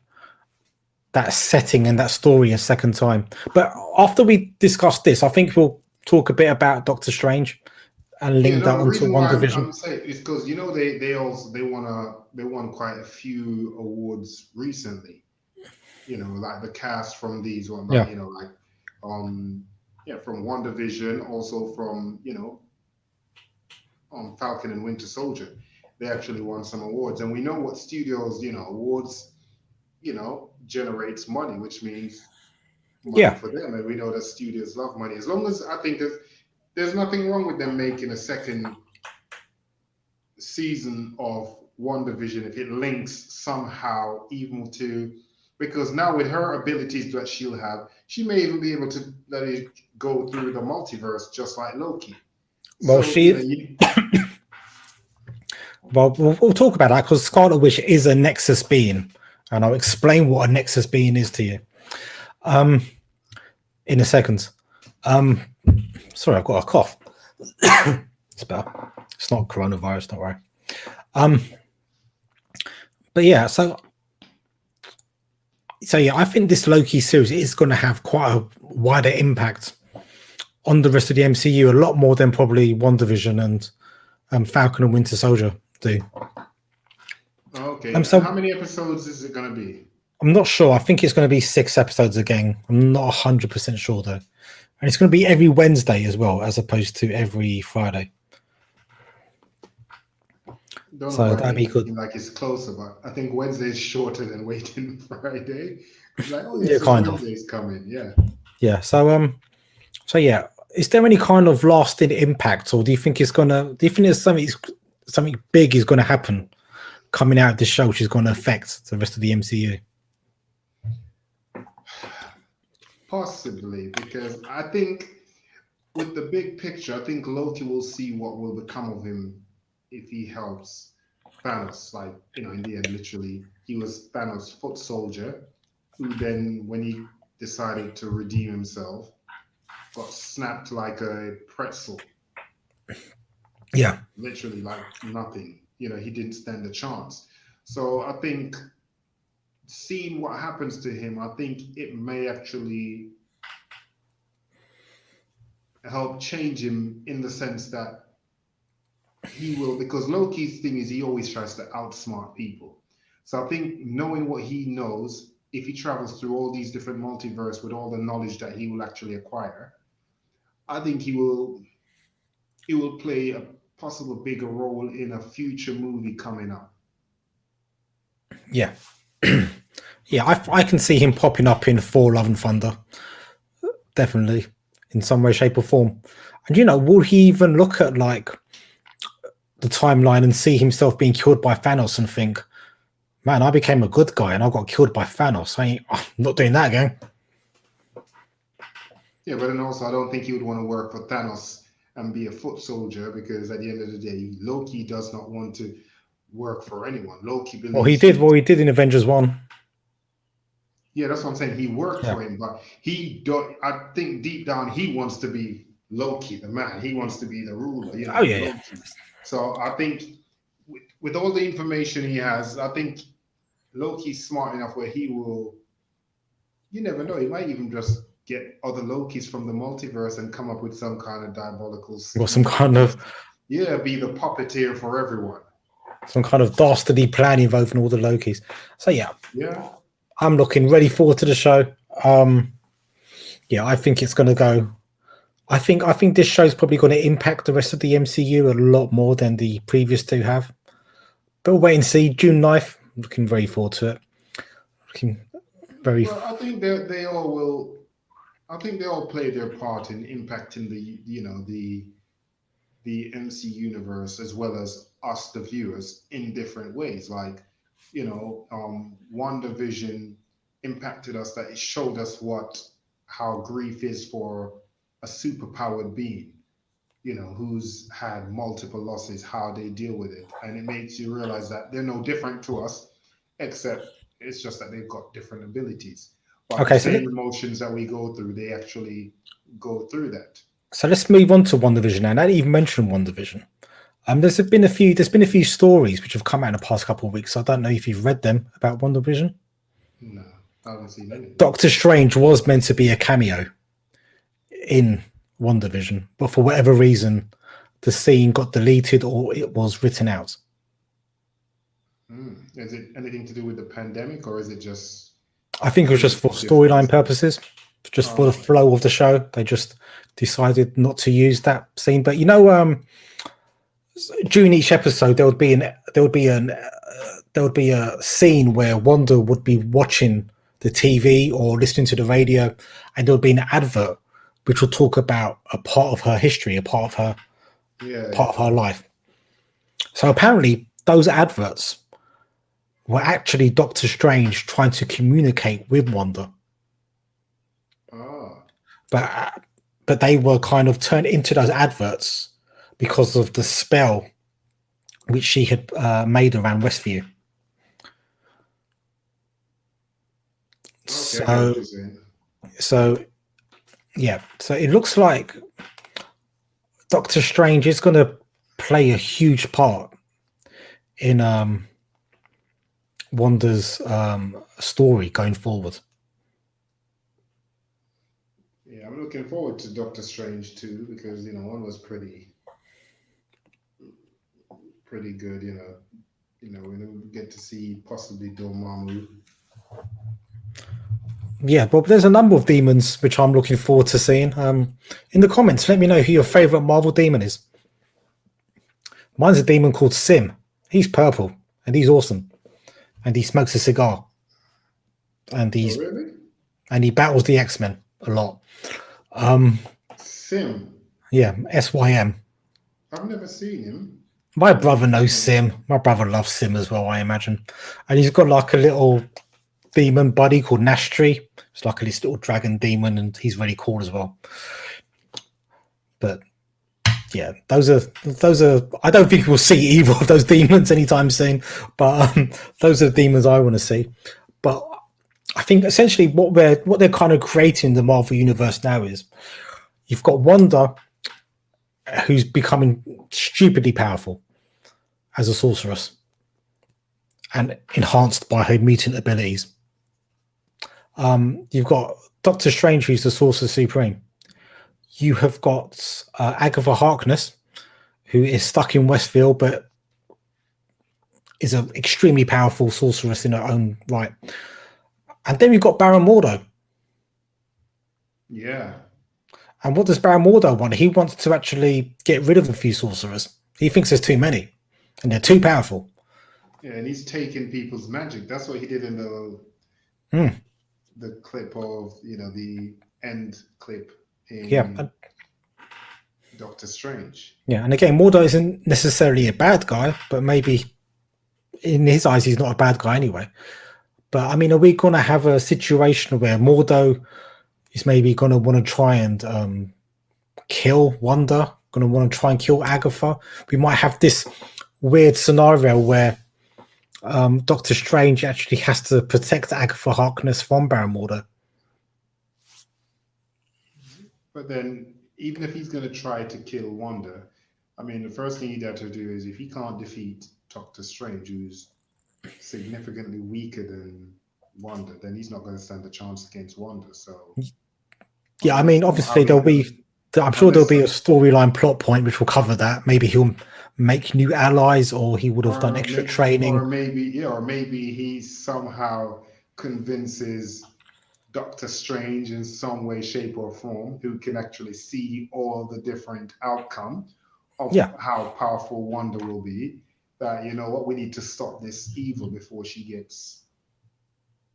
S1: that setting and that story a second time. But after we discuss this, I think we'll talk a bit about Doctor Strange and
S2: yeah.
S1: link that
S2: No, the
S1: onto
S2: reason why
S1: WandaVision.
S2: I'm saying is because they won quite a few awards recently. like the cast from these one,
S1: Yeah.
S2: like from WandaVision, also from Falcon and Winter Soldier. They actually won some awards, and we know what studios, awards, generates money, which means money
S1: Yeah.
S2: for them, and we know that studios love money. As long as I think there's nothing wrong with them making a second season of WandaVision if it links somehow even to, because now with her abilities that she'll have, she may even be able to let it go through the multiverse just like Loki.
S1: Well,
S2: So
S1: we'll talk about that because Scarlet Witch is a Nexus being, and I'll explain what a Nexus being is to you in a second. Sorry, I've got a cough. It's better. It's not coronavirus, don't worry. But yeah, so yeah, I think this Loki series is going to have quite a wider impact on the rest of the MCU, a lot more than probably WandaVision and Falcon and Winter Soldier do.
S2: Okay.
S1: So
S2: how many episodes is it going to be?
S1: I'm not sure. I think it's going to be 6 episodes again. I'm not 100% sure though. And it's going to be every Wednesday as well, as opposed to every Friday.
S2: Don't
S1: So
S2: know
S1: that'd be good.
S2: like it's closer, but I think Wednesday is shorter than waiting Friday. It's like, oh
S1: Yeah,
S2: yes,
S1: kind
S2: Wednesday's coming. Yeah.
S1: Yeah. So yeah, is there any kind of lasting impact, or do you think there's something big is going to happen coming out of this show, which is going to affect the rest of the MCU?
S2: Possibly, because I think with the big picture, I think Loki will see what will become of him if he helps Thanos. Like, in the end, literally, he was Thanos' foot soldier, who then, when he decided to redeem himself, got snapped like a pretzel.
S1: Yeah.
S2: Literally, like nothing. He didn't stand a chance. So I think seeing what happens to him, I think it may actually help change him in the sense that he will, because Loki's thing is he always tries to outsmart people. So I think knowing what he knows, if he travels through all these different multiverse with all the knowledge that he will actually acquire, I think he will play a possible bigger role in a future movie coming up.
S1: Yeah. Yeah, I can see him popping up in Thor: Love and Thunder. Definitely. In some way, shape or form. And will he even look at like the timeline and see himself being killed by Thanos and think, man, I became a good guy and I got killed by Thanos. I'm not doing that again.
S2: Yeah, but then also I don't think he would want to work for Thanos and be a foot soldier, because at the end of the day, Loki does not want to work for anyone. Loki believes.
S1: Well, he did what he did in Avengers 1.
S2: Yeah, that's what I'm saying. He worked for him, but I think deep down he wants to be Loki, the man. He wants to be the ruler.
S1: Oh yeah.
S2: Loki. So I think with all the information he has, I think Loki's smart enough where he will. You never know. He might even just get other Lokis from the multiverse and come up with some kind of diabolical scheme.
S1: Or some kind of
S2: be the puppeteer for everyone.
S1: Some kind of dastardly plan involving all the Lokis. So
S2: yeah,
S1: I'm looking ready forward to the show. Yeah, I think it's going to go. I think this show's probably going to impact the rest of the MCU a lot more than the previous two have. But we'll wait and see. June 9th. Looking very forward to it.
S2: Well, I think they all will. I think they all play their part in impacting the MC universe as well as us, the viewers, in different ways. Like, WandaVision impacted us, that it showed us how grief is for a superpowered being, who's had multiple losses, how they deal with it. And it makes you realize that they're no different to us, except it's just that they've got different abilities. But the same emotions that we go through, they actually go through that.
S1: So let's move on to WandaVision now. I didn't even mention WandaVision. There's been a few stories which have come out in the past couple of weeks. I don't know if you've read them about WandaVision.
S2: No, I haven't seen anything.
S1: Doctor Strange was meant to be a cameo in WandaVision, but for whatever reason, the scene got deleted or it was written out.
S2: Is it anything to do with the pandemic, or is it just
S1: I think it was just for storyline purposes, just for the flow of the show. They just decided not to use that scene. But you know, during each episode, there would be a scene where Wanda would be watching the TV or listening to the radio, and there would be an advert which will talk about a part of her history, a part of her life. So apparently, those adverts were actually Doctor Strange trying to communicate with Wanda. But they were kind of turned into those adverts because of the spell which she had made around Westview.
S2: Okay,
S1: so it looks like Doctor Strange is going to play a huge part in Wanda's story going forward.
S2: Yeah, I'm looking forward to Doctor Strange too, because one was pretty good. We get to see possibly Dormammu.
S1: Yeah, but there's a number of demons which I'm looking forward to seeing. In the comments, let me know who your favorite Marvel demon is. Mine's a demon called Sim. He's purple and he's awesome, and he smokes a cigar, and and he battles the X-Men a lot.
S2: Sim.
S1: Yeah, SYM.
S2: I've never seen him.
S1: My brother knows Sim. My brother loves Sim as well, I imagine. And he's got like a little demon buddy called Nashtri. It's like this little dragon demon, and he's really cool as well. But yeah, those are. I don't think we'll see either of those demons anytime soon. But those are the demons I want to see. But I think essentially what they're kind of creating in the Marvel universe now is you've got Wanda, who's becoming stupidly powerful as a sorceress and enhanced by her mutant abilities. You've got Doctor Strange, who's the Sorcerer Supreme. You have got Agatha Harkness, who is stuck in Westview, but is an extremely powerful sorceress in her own right. And then you've got Baron Mordo.
S2: Yeah.
S1: And what does Baron Mordo want? He wants to actually get rid of a few sorcerers. He thinks there's too many, and they're too powerful.
S2: Yeah, and he's taking people's magic. That's what he did in the clip of the end clip in Doctor Strange.
S1: Yeah, and again, Mordo isn't necessarily a bad guy, but maybe in his eyes he's not a bad guy anyway. But I mean, are we going to have a situation where Mordo is maybe going to want to try and kill Wanda, going to want to try and kill Agatha? We might have this weird scenario where Doctor Strange actually has to protect Agatha Harkness from Baron Mordo.
S2: But then, even if he's going to try to kill Wanda, I mean, the first thing he'd have to do is, if he can't defeat Doctor Strange, who's significantly weaker than Wanda, then he's not going to stand a chance against Wanda. So,
S1: yeah, I mean, obviously I'm sure there'll be a storyline plot point which will cover that. Maybe he'll make new allies, or he would have done extra training,
S2: or maybe he somehow convinces Doctor Strange in some way, shape, or form, who can actually see all the different outcome of how powerful Wanda will be. That we need to stop this evil before she gets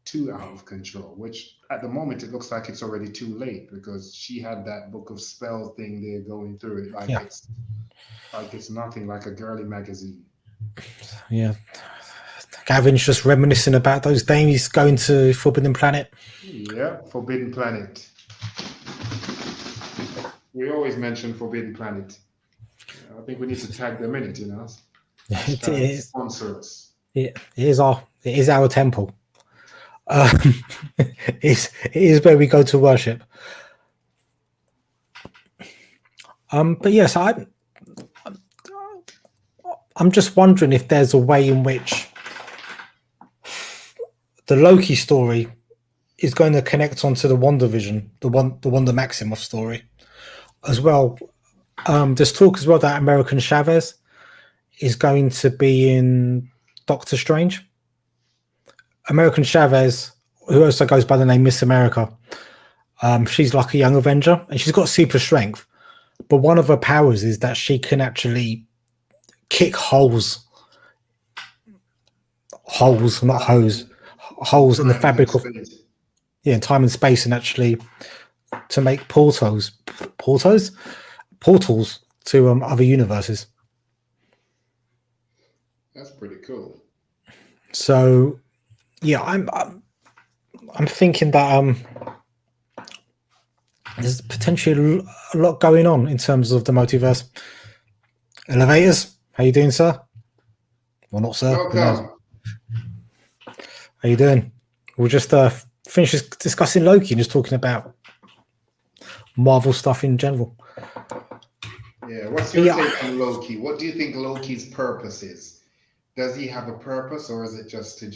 S2: too out of control. Which at the moment it looks like it's already too late, because she had that book of spells thing there going through it like it's nothing, like a girly magazine.
S1: Yeah. Gavin's just reminiscing about those days going to Forbidden Planet.
S2: Yeah, Forbidden Planet. We always mention Forbidden Planet. I think we need to tag them in it,
S1: It is.
S2: Sponsor us.
S1: It is our temple. It is where we go to worship. But yes, I'm just wondering if there's a way in which the Loki story is going to connect onto the WandaVision, the Wanda Maximoff story as well. There's talk as well that American Chavez is going to be in Doctor Strange. American Chavez who also goes by the name Miss America. She's like a young Avenger, and she's got super strength. But one of her powers is that she can actually kick holes, not hose, holes in the
S2: Time and
S1: fabric of
S2: space.
S1: time and space, and actually to make portals to other universes.
S2: That's pretty cool.
S1: So yeah, I'm thinking that there's potentially a lot going on in terms of the multiverse. Elevators, how you doing, sir? Well, not sir. Who knows?
S2: Welcome.
S1: How you doing? We'll just finish discussing Loki and just talking about Marvel stuff in general.
S2: Yeah, what's your take on Loki? What do you think Loki's purpose is? Does he have a purpose, or is it just to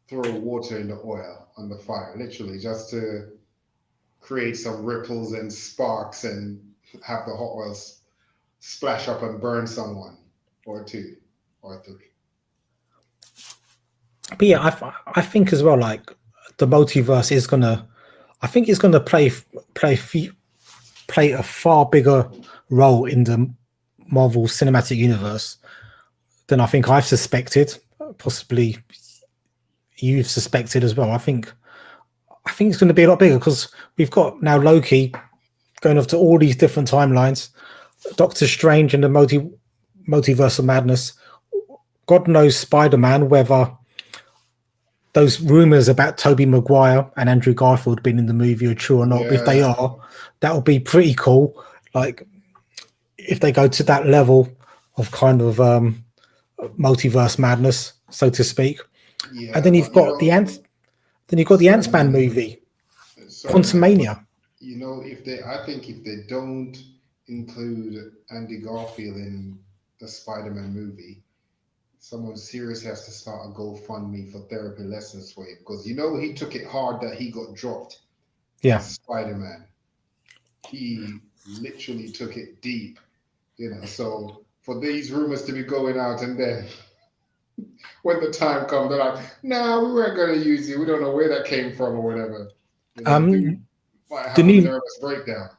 S2: throw water in the oil on the fire? Literally, just to create some ripples and sparks and have the hot oil splash up and burn someone or two or three.
S1: But yeah, I think as well, like the multiverse is gonna, I think it's gonna play a far bigger role in the Marvel Cinematic Universe than I think I've suspected. Possibly you've suspected as well. I think it's going to be a lot bigger because we've got now Loki going off to all these different timelines, Doctor Strange and the multiverse of madness. God knows Spider-Man, whether those rumors about Tobey Maguire and Andrew Garfield being in the movie are true or not.
S2: Yeah.
S1: But if they are, that would be pretty cool. Like if they go to that level of kind of multiverse madness, so to speak.
S2: Yeah,
S1: And then you've got the Ant. Then you've got the Ant-Man movie, Quantumania.
S2: You know, I think if they don't include Andy Garfield in the Spider-Man movie, someone serious has to start a GoFundMe for therapy lessons for him, because you know he took it hard that he got dropped.
S1: Yeah,
S2: as Spider-Man. He literally took it deep, you know. So for these rumors to be going out, and then when the time comes, they're like, "Nah, we weren't going to use you. We don't know where that came from or whatever." You know, dude might have a nervous breakdown.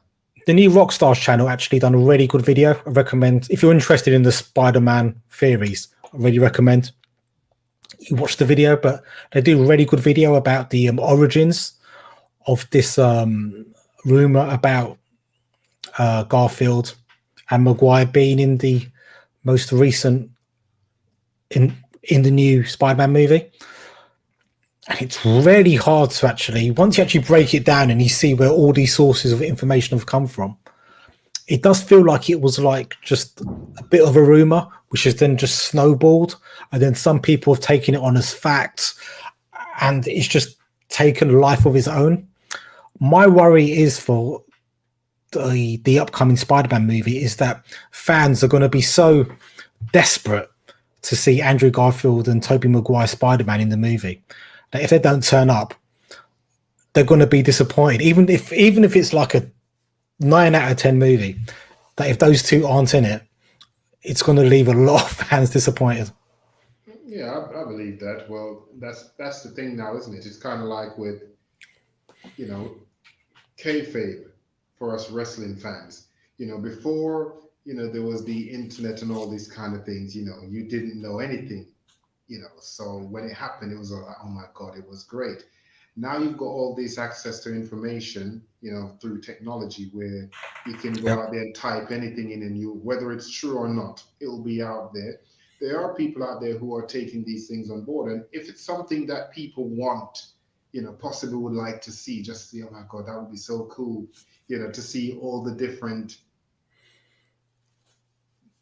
S1: The new Rockstars channel actually done a really good video. I recommend, if you're interested in the Spider-Man theories, I really recommend you watch the video. But they do a really good video about the origins of this rumor about Garfield and Maguire being in the most recent in the new Spider-Man movie. And it's really hard to actually, once you actually break it down and you see where all these sources of information have come from, it does feel like it was like just a bit of a rumor, which has then just snowballed. And then some people have taken it on as facts, and it's just taken a life of its own. My worry is for the upcoming Spider-Man movie is that fans are going to be so desperate to see Andrew Garfield and Tobey Maguire Spider-Man in the movie that if they don't turn up, they're going to be disappointed. Even if it's like a 9 out of 10 movie, that if those two aren't in it, it's going to leave a lot of fans disappointed.
S2: Yeah, I believe that. Well, that's the thing now, isn't it? It's kind of like with, you know, kayfabe for us wrestling fans. You know, before, you know, there was the internet and all these kind of things, you know, you didn't know anything, you know. So when it happened, it was like, oh my God, it was great. Now you've got all this access to information, you know, through technology where you can go out there and type anything in, and whether it's true or not, it'll be out there. There are people out there who are taking these things on board. And if it's something that people want, you know, possibly would like to see, just see, oh my God, that would be so cool, you know, to see all the different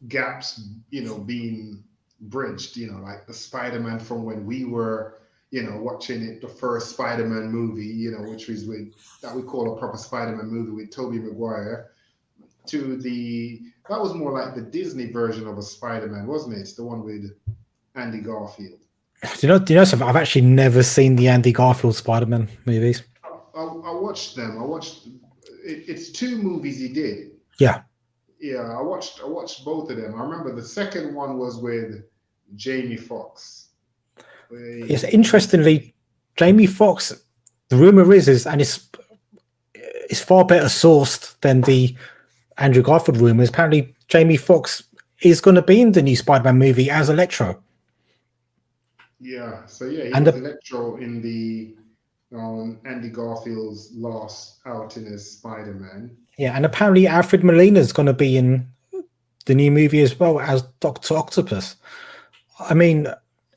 S2: gaps, you know, being bridged, you know, like the Spider-Man from when we were, you know, watching it, the first Spider-Man movie, you know, which was that we call a proper Spider-Man movie with Tobey Maguire, to that was more like the Disney version of a Spider-Man, wasn't it? It's the one with Andy Garfield.
S1: Do you know something? I've actually never seen the Andy Garfield Spider-Man movies.
S2: I watched them. It's 2 movies he did.
S1: Yeah.
S2: Yeah, I watched both of them. I remember the second one was with Jamie Foxx.
S1: Yes,
S2: Way too much.
S1: interestingly, Jamie Foxx, the rumor is, and it's far better sourced than the Andrew Garfield rumors. Apparently, Jamie Foxx is going to be in the new Spider-Man movie as Electro,
S2: Yeah. So yeah, he
S1: and
S2: was
S1: the,
S2: Electro in the Andy Garfield's last outing as Spider-Man.
S1: yeah, and apparently Alfred Molina is going to be in the new movie as well as Doctor Octopus. I mean,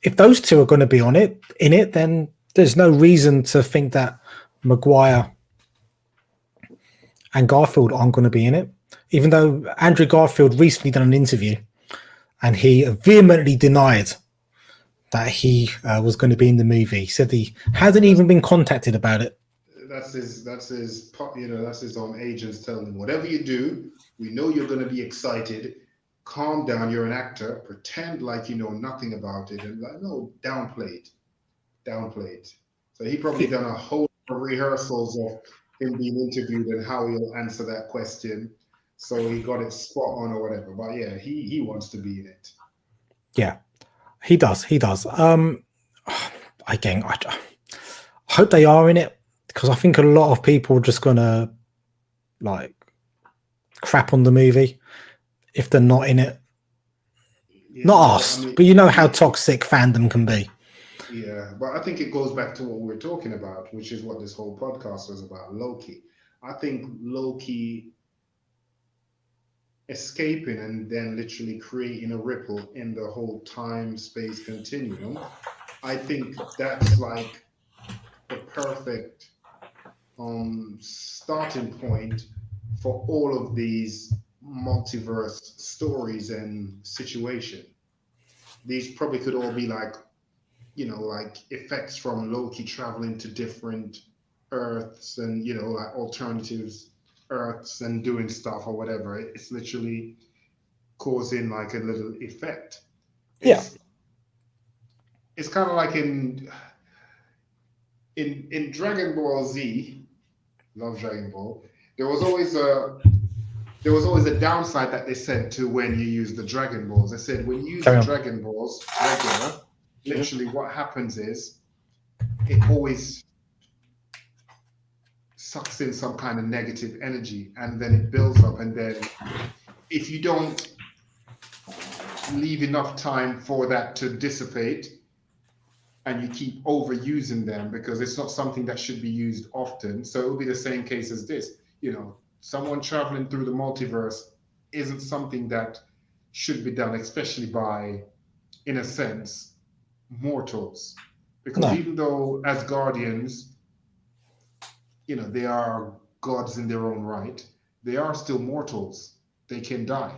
S1: if those two are going to be in it, then there's no reason to think that Maguire and Garfield aren't going to be in it. Even though Andrew Garfield recently done an interview and he vehemently denied that he was going to be in the movie. He said he hadn't
S2: That's
S1: even been contacted about it.
S2: that's his agents telling him, whatever you do, we know you're going to be excited. Calm down. You're an actor. Pretend like you know nothing about it, and like no, downplay it. So he probably done a whole rehearsals of him being interviewed and how he'll answer that question. So he got it spot on or whatever. But yeah, he wants to be in it.
S1: Yeah, he does. He does. Again, I hope they are in it because I think a lot of people are just gonna like crap on the movie if they're not in it.
S2: Yeah,
S1: Not
S2: well, I
S1: us,
S2: mean,
S1: but you know how
S2: yeah,
S1: toxic fandom can be.
S2: yeah, but I think it goes back to what we were talking about, which is what this whole podcast was about, Loki. I think Loki escaping and then literally creating a ripple in the whole time space continuum. I think that's like the perfect starting point for all of these multiverse stories and situation. These probably could all be like, like effects from Loki traveling to different Earths and, like alternatives Earths and doing stuff or whatever. It's literally causing like a little effect.
S1: Yeah,
S2: It's it's kind of like in Dragon Ball Z, love Dragon Ball. There was always a there was always a downside that they said to when you use the Dragon Balls. They said when you use the
S1: carry on.
S2: Dragon Balls regular, literally what happens is it always sucks in some kind of negative energy and then it builds up. And then if you don't leave enough time for that to dissipate and you keep overusing them because it's not something that should be used often. So it will be the same case as this. Someone traveling through the multiverse isn't something that should be done, especially by, in a sense, mortals. Because
S1: No,
S2: even though as guardians, they are gods in their own right, they are still mortals. They can die.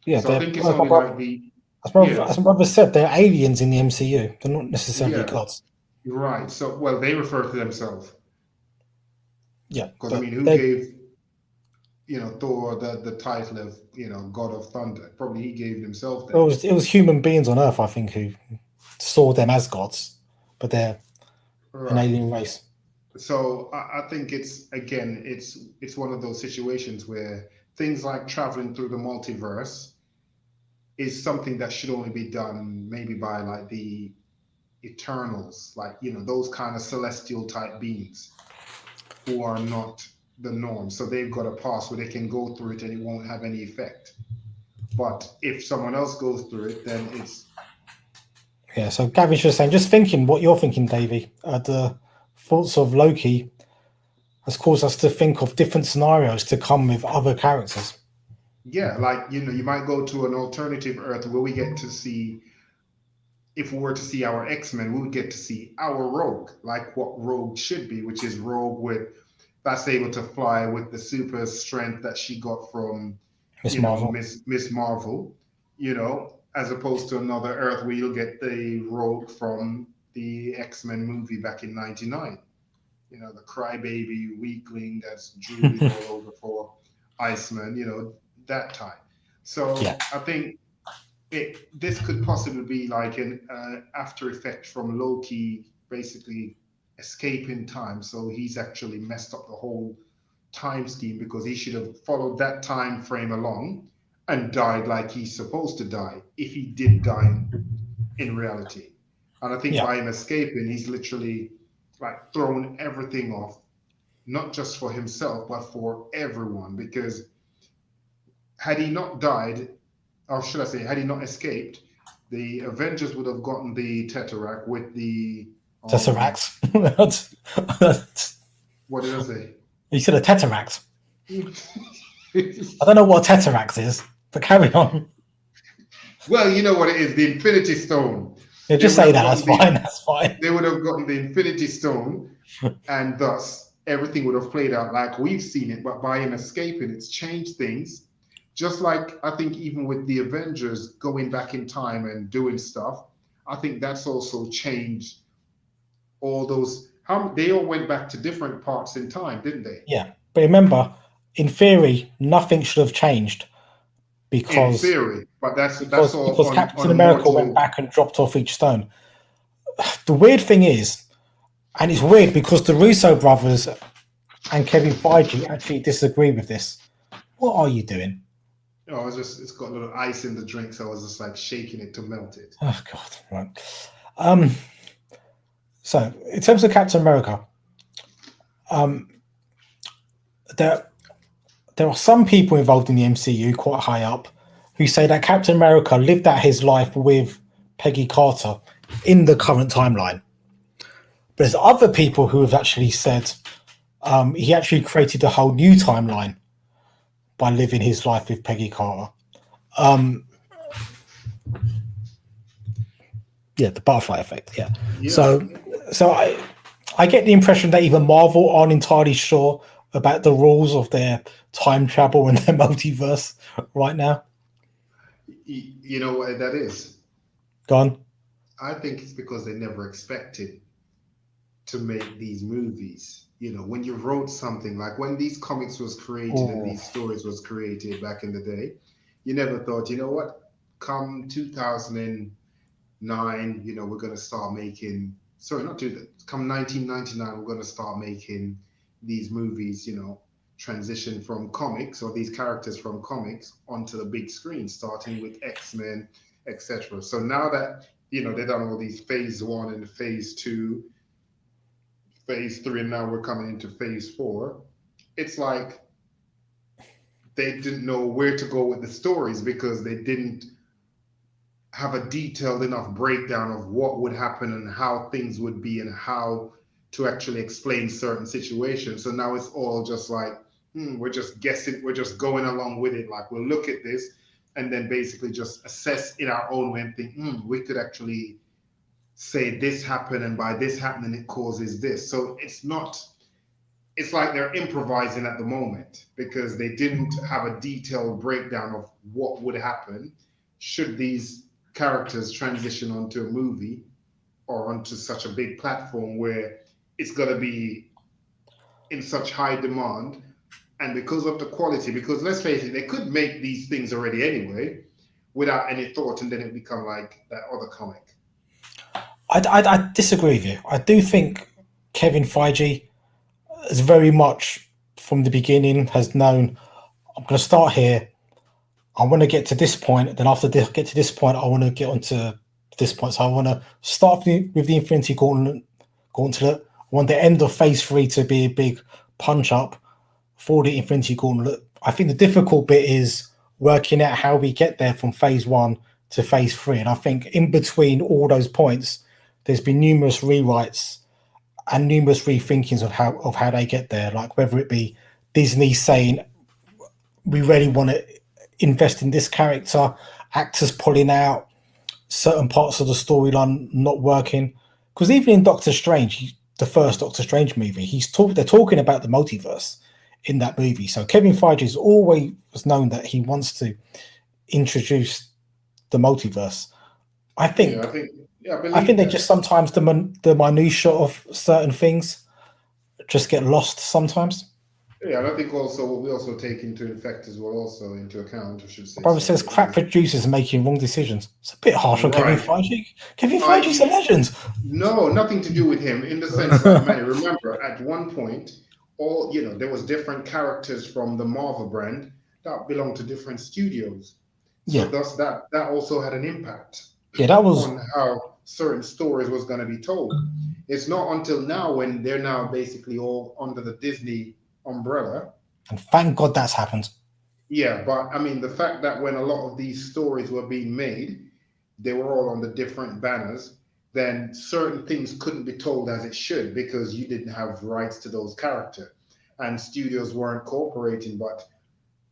S1: yeah,
S2: So I
S1: they're
S2: think it's only like the, yeah,
S1: as my brother said, they're aliens in the MCU. They're not necessarily
S2: yeah,
S1: gods.
S2: right. So, well, they refer to themselves.
S1: Yeah,
S2: Because I
S1: but
S2: mean, who
S1: they
S2: gave, Thor the title of, God of Thunder? Probably he gave himself that.
S1: it was human beings on Earth, I think, who saw them as gods, but they're an
S2: Right.
S1: alien race.
S2: So I think it's one of those situations where things like traveling through the multiverse is something that should only be done maybe by like the Eternals, like those kind of celestial type beings who are not the norm. So they've got a pass where they can go through it and it won't have any effect. But if someone else goes through it, then it's
S1: Yeah, so Gavin's just saying, just thinking what you're thinking, Davey. The thoughts of Loki has caused us to think of different scenarios to come with other characters.
S2: yeah, like you might go to an alternative Earth where we get to see, if we were to see our X-Men, we would get to see our Rogue, like what Rogue should be, which is Rogue that's able to fly with the super strength that she got from,
S1: Miss Marvel.
S2: Miss Marvel, as opposed to another Earth where you'll get the Rogue from the X-Men movie back in '99. The crybaby weakling that's drooling all over for Iceman, that time.
S1: Yeah,
S2: So I think this could possibly be like an after effect from Loki basically escaping time. So he's actually messed up the whole time scheme because he should have followed that time frame along and died like he's supposed to die if he did die in reality. And I think by him escaping, he's literally like thrown everything off, not just for himself, but for everyone. Because had he not died, or should I say, had he not escaped, the Avengers would have gotten the Tesseract with the
S1: Tesseracts.
S2: what did I say?
S1: You said a Tesseract. I don't know what a Tesseract is, but carry on.
S2: Well, you know what it is, the Infinity Stone.
S1: Yeah, just say that. That's fine. That's fine.
S2: They would have gotten the Infinity Stone, and thus everything would have played out like we've seen it. But by him escaping, it's changed things. Just like I think even with the Avengers going back in time and doing stuff, I think that's also changed all those. How they all went back to different parts in time, didn't they?
S1: Yeah, but remember, in theory, nothing should have changed because
S2: in theory, but that's all
S1: because Captain America went back and dropped off each stone. The weird thing is, and it's weird because the Russo brothers and Kevin Feige actually disagree with this. What are you doing?
S2: Oh, it's got a little ice in the drink, so I was just like shaking it to melt it.
S1: Oh God, right. So in terms of Captain America, there are some people involved in the MCU quite high up who say that Captain America lived out his life with Peggy Carter in the current timeline. But there's other people who have actually said he actually created a whole new timeline by living his life with Peggy Carter. The butterfly effect. Yeah. So I get the impression that even Marvel aren't entirely sure about the rules of their time travel and their multiverse right now.
S2: You know what that is?
S1: Go on.
S2: I think it's because they never expected to make these movies. You know, when you wrote something like when these comics was created and these stories was created back in the day, you never thought, you know what, come 2009, you know, we're going to start making, sorry, not do that, come 1999, we're going to start making these movies, you know, transition from comics or these characters from comics onto the big screen, starting with X-Men, etc. So now that, you know, they've done all these phase 1 and phase 2, phase 3, and now we're coming into phase 4, it's like they didn't know where to go with the stories because they didn't have a detailed enough breakdown of what would happen and how things would be and how to actually explain certain situations. So now it's all just like, we're just guessing, we're just going along with it. Like we'll look at this and then basically just assess in our own way and think, we could actually say this happened, and by this happening it causes this. So it's like they're improvising at the moment because they didn't have a detailed breakdown of what would happen should these characters transition onto a movie or onto such a big platform where it's going to be in such high demand. And because of the quality, because let's face it, they could make these things already anyway without any thought, and then it become like that other comic.
S1: I disagree with you. I do think Kevin Feige has very much from the beginning has known, I'm going to start here, I want to get to this point, then after this, get to this point, I want to get onto this point. So I want to start with the Infinity Gauntlet. I want the end of phase 3 to be a big punch up for the Infinity Gauntlet. I think the difficult bit is working out how we get there from phase 1 to phase 3. And I think in between all those points, there's been numerous rewrites and numerous rethinkings of how they get there. Like whether it be Disney saying, we really want to invest in this character, actors pulling out, certain parts of the storyline not working. Because even in Doctor Strange, the first Doctor Strange movie, they're talking about the multiverse in that movie. So Kevin Feige has always known that he wants to introduce the multiverse. I think they just sometimes the minutiae of certain things just get lost sometimes.
S2: Yeah, and I think also what we also take into effect as well, also into account, I should say.
S1: Brother says crap producers are making wrong decisions. It's a bit harsh on Kevin Feige. Kevin Feige's a legend.
S2: No, nothing to do with him in the sense that, man, remember at one point, there was different characters from the Marvel brand that belonged to different studios. So thus that also had an impact.
S1: Yeah, that was
S2: on how certain stories was going to be told. It's not until now, when they're now basically all under the Disney umbrella.
S1: And thank God that's happened.
S2: Yeah, but I mean, the fact that when a lot of these stories were being made, they were all under different banners, then certain things couldn't be told as it should because you didn't have rights to those characters. And studios weren't cooperating,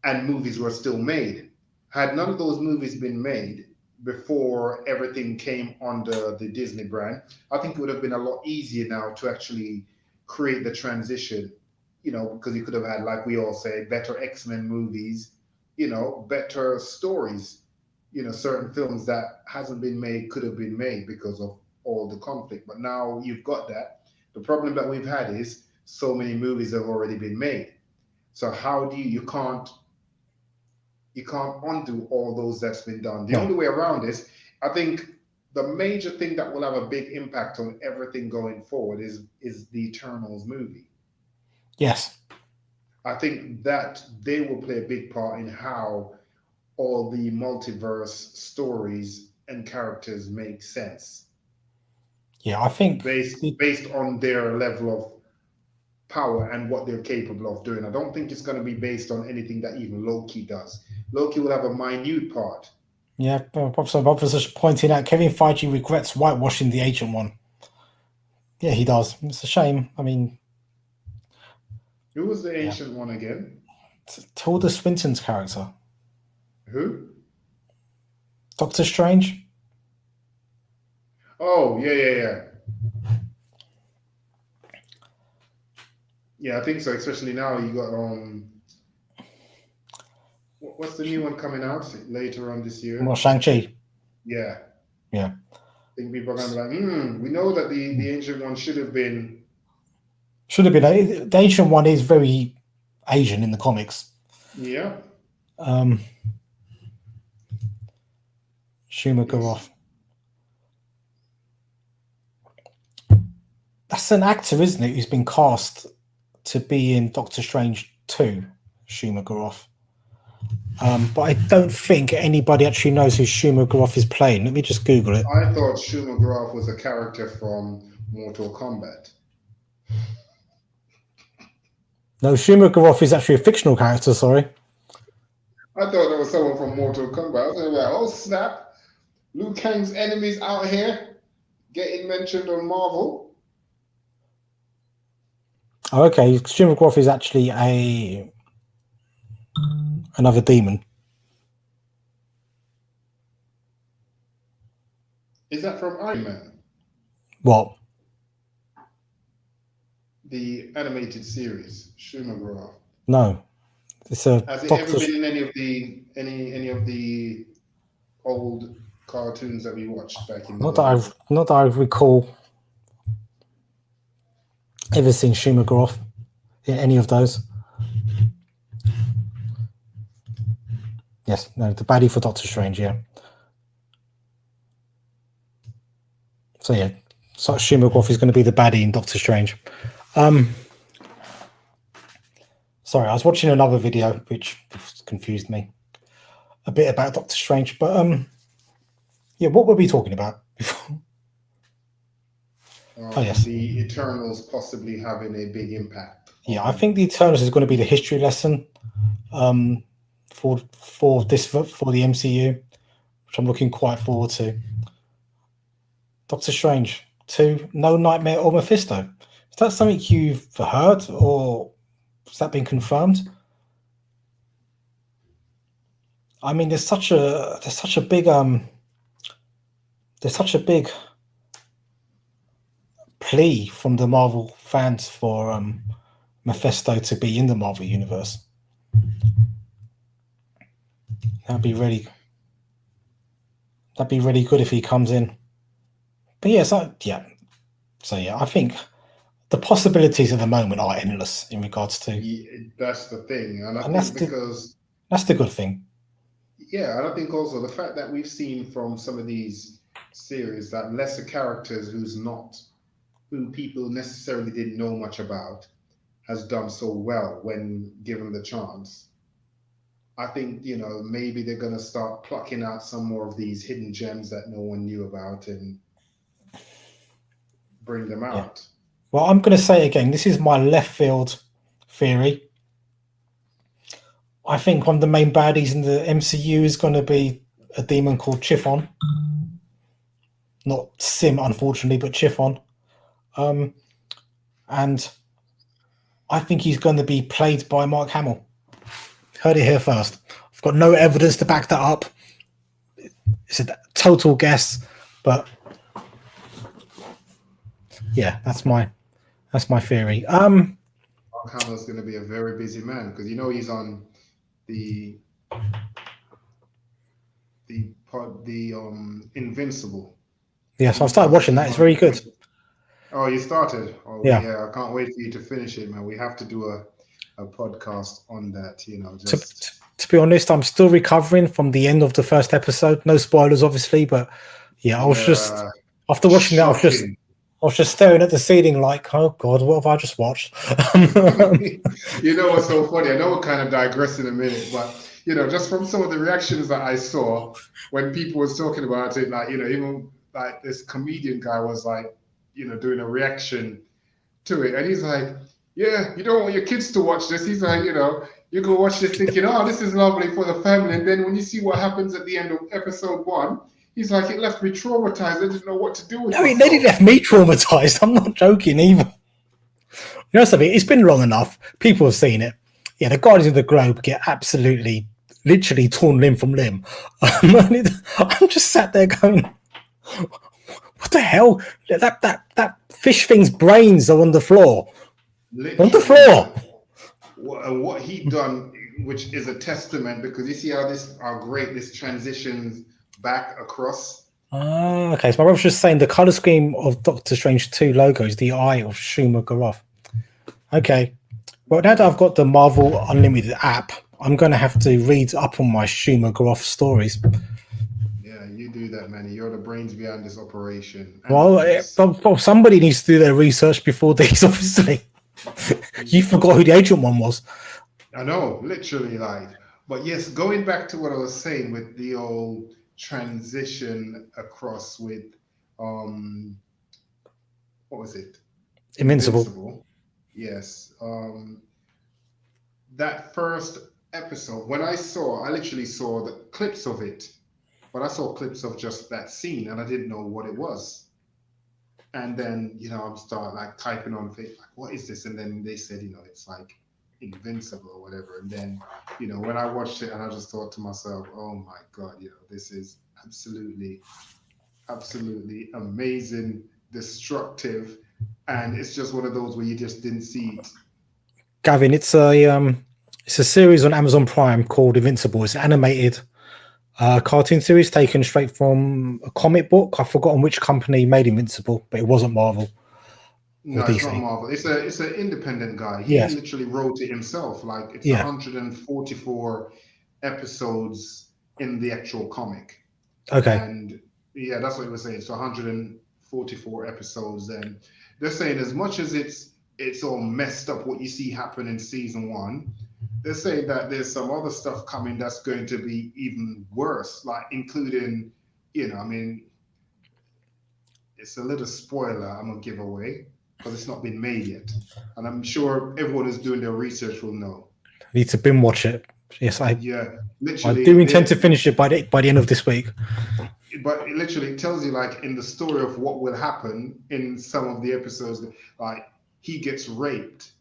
S2: and movies were still made. Had none of those movies been made before everything came under the Disney brand, I think it would have been a lot easier now to actually create the transition, because you could have had, like we all say, better X-Men movies, better stories, certain films that hasn't been made could have been made because of all the conflict. But now you've got that. The problem that we've had is so many movies have already been made. So how do you can't undo all those that's been done. The
S1: No.
S2: only way around this, I think, the major thing that will have a big impact on everything going forward is the Eternals movie.
S1: Yes.
S2: I think that they will play a big part in how all the multiverse stories and characters make sense.
S1: Yeah, I think
S2: based on their level of power and what they're capable of doing. I don't think it's going to be based on anything that even Loki does. Loki will have a minute part.
S1: Yeah, Professor Bob was just pointing out Kevin Feige regrets whitewashing the Ancient One. Yeah, he does. It's a shame. I mean,
S2: Who was the Ancient One again?
S1: Tilda Swinton's character.
S2: Who?
S1: Doctor Strange.
S2: Oh, yeah. Yeah, I think so. Especially now, you got what's the new one coming out later on this year?
S1: Well, Shang-Chi.
S2: Yeah.
S1: Yeah.
S2: I think people are going to be like, we know that the Ancient One should have been.
S1: The Ancient One is very Asian in the comics.
S2: Yeah.
S1: Shuma Garoff. That's an actor, isn't it, who's been cast to be in Doctor Strange 2, Shuma Garoff. But I don't think anybody actually knows who Shuma Garoff is playing. Let me just Google it.
S2: I thought Shuma Garoff was a character from Mortal Kombat.
S1: No, Shuma Garoff is actually a fictional character, sorry.
S2: I thought it was someone from Mortal Kombat. I was like, oh snap, Liu Kang's enemies out here getting mentioned on Marvel.
S1: Oh, okay, Shuma Garoff is actually another demon.
S2: Is that from Iron Man?
S1: What?
S2: The animated series, Shuma Garoff.
S1: No, it's a.
S2: Has it ever been in any of the old cartoons that we watched back in the day?
S1: Not that I recall ever seen Shuma Garoff in any of those. Yes, no, the baddie for Doctor Strange, yeah. So yeah, so Shuma Garoff is going to be the baddie in Doctor Strange. Sorry, I was watching another video which confused me a bit about Doctor Strange, but yeah, what were we talking about before?
S2: Oh yes, the Eternals possibly having a big impact.
S1: Yeah, I think the Eternals is going to be the history lesson for the MCU, which I'm looking quite forward to. Doctor Strange 2, No Nightmare or Mephisto. Is that something you've heard, or has that been confirmed? I mean, there's such a big plea from the Marvel fans for Mephisto to be in the Marvel universe. That'd be really good if he comes in. But yeah, so yeah, I think the possibilities at the moment are endless in regards to.
S2: Yeah, that's the thing, and I think because
S1: that's the good thing.
S2: Yeah, and I think also the fact that we've seen from some of these series that lesser characters who people necessarily didn't know much about, has done so well when given the chance. I think, maybe they're going to start plucking out some more of these hidden gems that no one knew about and bring them out.
S1: Well, I'm going to say again, this is my left field theory. I think one of the main baddies in the MCU is going to be a demon called Chiffon. Not Sim, unfortunately, but Chiffon. And I think he's going to be played by Mark Hamill. Heard it here first. I've got no evidence to back that up. It's a total guess, but yeah, that's my theory.
S2: Mark Hamill's going to be a very busy man because he's on the Invincible.
S1: Yes, I've started watching that. It's very good.
S2: Oh, you started? Oh,
S1: yeah.
S2: I can't wait for you to finish it, man. We have to do a podcast on that.
S1: To be honest, I'm still recovering from the end of the first episode. No spoilers, obviously, but yeah, I was just after watching that, I was just staring at the ceiling like, oh God, what have I just watched?
S2: You know what's so funny? I know we'll kind of digress in a minute, but just from some of the reactions that I saw when people was talking about it, like, even like this comedian guy was like, doing a reaction to it. And he's like, yeah, you don't want your kids to watch this. He's like, you go watch this thinking, oh, this is lovely for the family. And then when you see what happens at the end of episode 1, he's like, it left me traumatized. I didn't know what to do with it.
S1: No, it nearly left me traumatized. I'm not joking either. You know something? It's been long enough. People have seen it. Yeah, the Guardians of the Globe get absolutely, literally torn limb from limb. I'm just sat there going, what the hell? That fish thing's brains are on the floor. Literally, on the floor.
S2: What he done, which is a testament, because you see how great this transitions back across.
S1: Okay, so my brother was just saying the color scheme of Doctor Strange 2 logo is the eye of Shuma Gorath. Okay, well, now that I've got the Marvel Unlimited app, I'm going to have to read up on my Shuma Gorath stories.
S2: Yeah, you do that, man. You're the brains behind this operation.
S1: Well, somebody needs to do their research before these, obviously. You forgot who the Agent one was.
S2: I know, literally, like. But yes, going back to what I was saying with the old transition across with, what was it?
S1: Invincible.
S2: Yes. That first episode, when I literally saw the clips of it, but I saw clips of just that scene and I didn't know what it was. And then, I'm start like typing on Facebook, like, what is this? And then they said, it's like Invincible or whatever. And then, when I watched it and I just thought to myself, oh my God, this is absolutely, absolutely amazing, destructive. And it's just one of those where you just didn't see it.
S1: Gavin, it's a series on Amazon Prime called Invincible. It's animated cartoon series taken straight from a comic book. I've forgotten which company made Invincible, but it wasn't Marvel.
S2: No, it's not Marvel. It's an independent guy. He literally wrote it himself. Like it's 144 episodes in the actual comic.
S1: Okay.
S2: And yeah, that's what he was saying. So 144 episodes. And they're saying as much as it's all messed up what you see happen in season 1, they're saying that there's some other stuff coming that's going to be even worse, like including, it's a little spoiler I'm going to give away because it's not been made yet. And I'm sure everyone who's doing their research will know.
S1: I need to binge watch it. Yes,
S2: literally.
S1: I do intend to finish it by the end of this week.
S2: But it literally tells you, like, in the story of what will happen in some of the episodes, like, he gets raped.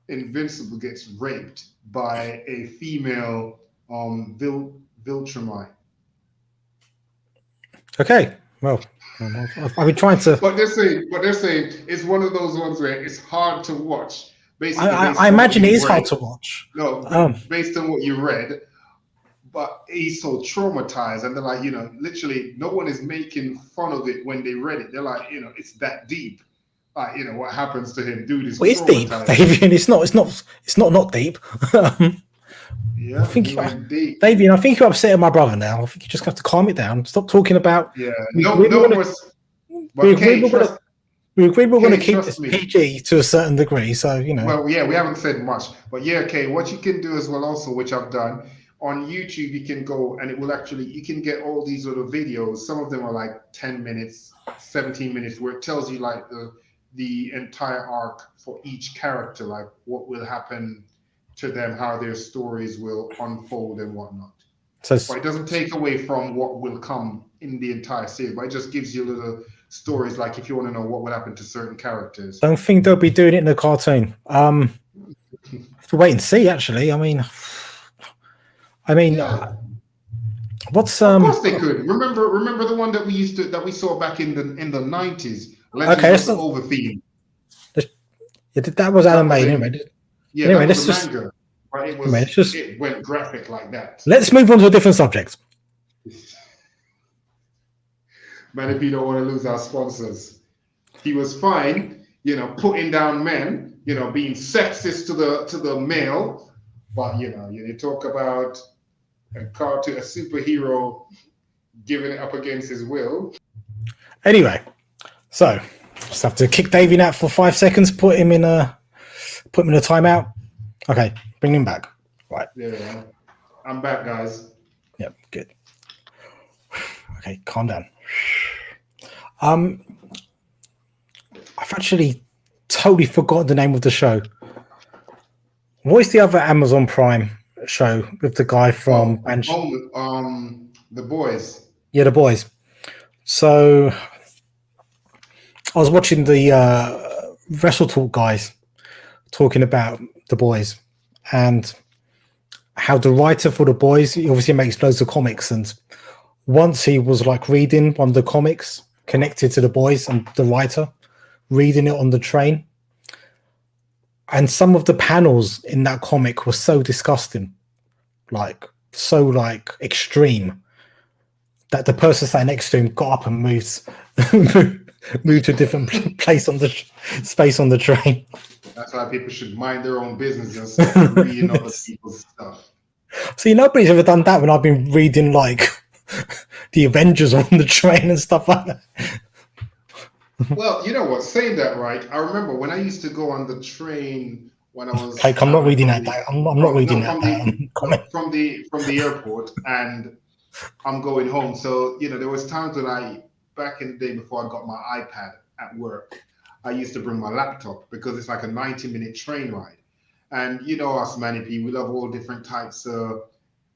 S2: Invincible gets raped by a female Viltrumite.
S1: Okay, well, I've been trying to.
S2: But they're saying it's one of those ones where it's hard to watch. Basically,
S1: I imagine it is hard to watch.
S2: No, based on what you read. But he's so traumatized, and they're like, literally, no one is making fun of it when they read it. They're like, it's that deep. Like, what happens to him, dude? Is
S1: it's deep, Davian. It's not deep.
S2: Yeah,
S1: I think Davian, I think you're upsetting my brother now. I think you just have to calm it down. Stop talking about.
S2: Yeah, we agreed
S1: we're going to keep this PG to a certain degree. So
S2: Well, yeah, we haven't said much, but yeah, Kay, what you can do as well, also, which I've done on YouTube, you can go and it will actually, you can get all these little videos. Some of them are like 10 minutes, 17 minutes, where it tells you like the entire arc for each character, like what will happen to them, how their stories will unfold and whatnot.
S1: So
S2: But it doesn't take away from what will come in the entire series, but it just gives you little stories, like if you want to know what would happen to certain characters.
S1: don't think they'll be doing it in the cartoon. Have to wait and see. Actually, I mean,
S2: Yeah.
S1: what's
S2: Of course they could. Remember the one that we saw back in the 90s, Legends
S1: Okay,
S2: of the Overfiend.
S1: that was animated. Anyway,
S2: Yeah,
S1: anyway,
S2: that was a manga, but it went graphic like that.
S1: Let's move on to a different subject.
S2: Many people don't want to lose our sponsors. He was fine, putting down men, being sexist to the male, but you talk about a superhero giving it up against his will.
S1: Anyway, so just have to kick Davey out for 5 seconds, put him in a timeout. Okay, bring him back. Right.
S2: Yeah, I'm back, guys.
S1: Yep, good. Okay, calm down. I've actually totally forgot the name of the show. What is the other Amazon Prime show with the guy from
S2: The Boys?
S1: Yeah, The Boys. So I was watching the Wrestle Talk guys talking about The Boys and how the writer for The Boys, he obviously makes loads of comics, and once he was like reading one of the comics connected to The Boys and the writer reading it on the train, and some of the panels in that comic were so disgusting, so extreme, that the person sat next to him got up and moved to a different place on the space on the train.
S2: That's why people should mind their own business and stop reading other people's stuff.
S1: See, nobody's ever done that when I've been reading the Avengers on the train and stuff like that.
S2: Well, you know what? Saying that, right? I remember when I used to go on the train when I was.
S1: Like, I'm not reading that. I'm not reading that.
S2: From the airport, and I'm going home. So there was times when back in the day before I got my iPad at work, I used to bring my laptop because it's like a 90-minute train ride. And us Manipi, we love all different types of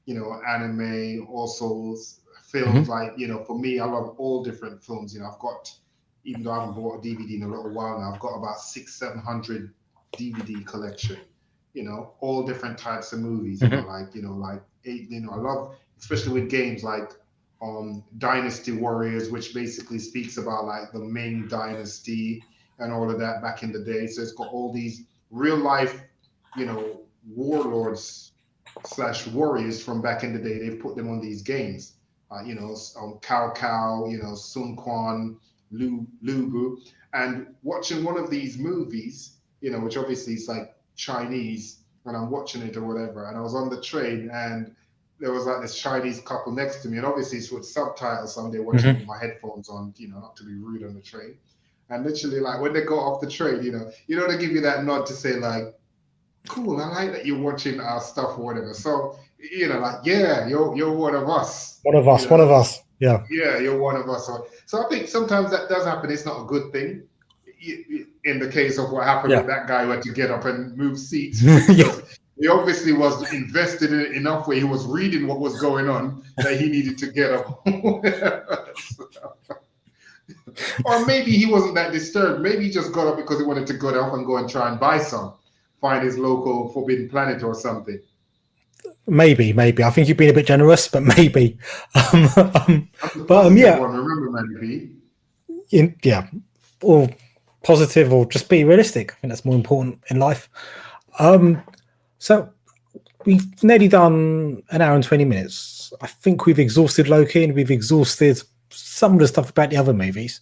S2: anime, also films.
S1: Mm-hmm.
S2: For me, I love all different films. I've got, even though I haven't bought a DVD in a little while now, I've got about 600-700 DVD collection. All different types of movies.
S1: Mm-hmm.
S2: I love, especially with games like Dynasty Warriors, which basically speaks about the Ming Dynasty and all of that back in the day. So it's got all these real life, warlords / warriors from back in the day. They've put them on these games. Cao Cao, Sun Quan, Lu Bu, and watching one of these movies, which obviously is Chinese, and I'm watching it or whatever, and I was on the train and there was this Chinese couple next to me, and obviously it's with subtitles, so I'm there watching with my headphones on, not to be rude on the train. And literally, when they got off the train, they give you that nod to say cool, I like that you're watching our stuff or whatever. So, yeah, you're one of us.
S1: One of us. Yeah.
S2: Yeah, you're one of us. So I think sometimes that does happen. It's not a good thing. In the case of what happened with that guy who had to get up and move seats. He obviously was invested in it enough where he was reading what was going on that he needed to get up. Or maybe he wasn't that disturbed. Maybe he just got up because he wanted to get up and go and try and buy some. Find his local Forbidden Planet or something. Maybe.
S1: I think you've been a bit generous, but maybe.
S2: Yeah. Remember, Manny P.
S1: Yeah. Or positive, or just be realistic. I think that's more important in life. So we've nearly done an hour and 20 minutes. I think we've exhausted Loki and we've exhausted some of the stuff about the other movies.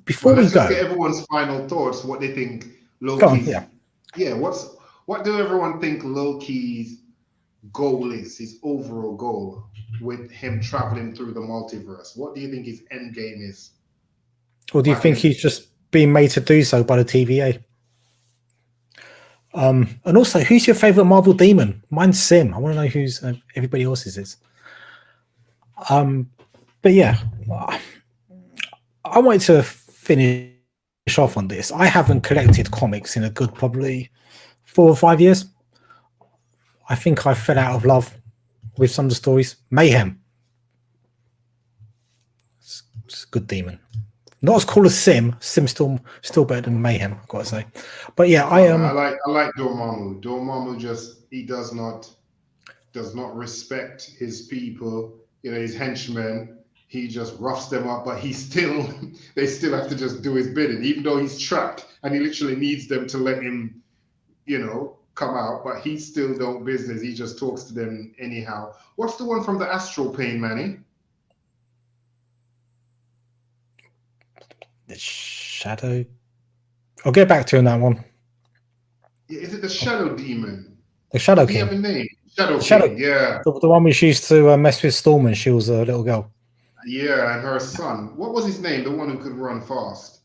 S1: Before we go,
S2: get everyone's final thoughts, what they think Loki's. What do everyone think Loki's goal is, his overall goal with him traveling through the multiverse? What do you think his end game is?
S1: Or do you think he's just being made to do so by the TVA? And also, who's your favorite Marvel demon? Mine's Sim. I want to know who's everybody else's is. But yeah, I wanted to finish off on this. I haven't collected comics in a good probably 4 or 5 years. I think I fell out of love with some of the stories. Mayhem. It's a good demon. Not as cool as Sim. Sim's still better than Mayhem, I've got to say. But yeah,
S2: I like Dormammu. Dormammu he does not respect his people, his henchmen. He just roughs them up, but they still have to just do his bidding, even though he's trapped and he literally needs them to let him, come out, but he still don't business. He just talks to them anyhow. What's the one from the Astral Plane, Manny?
S1: The Shadow. I'll get back to you on that one.
S2: Is it the Shadow Demon?
S1: The Shadow
S2: Does
S1: King.
S2: he have a name? Shadow King, yeah.
S1: The one which used to mess with Storm when she was a little girl.
S2: Yeah, and her son. What was his name? The one who could run fast.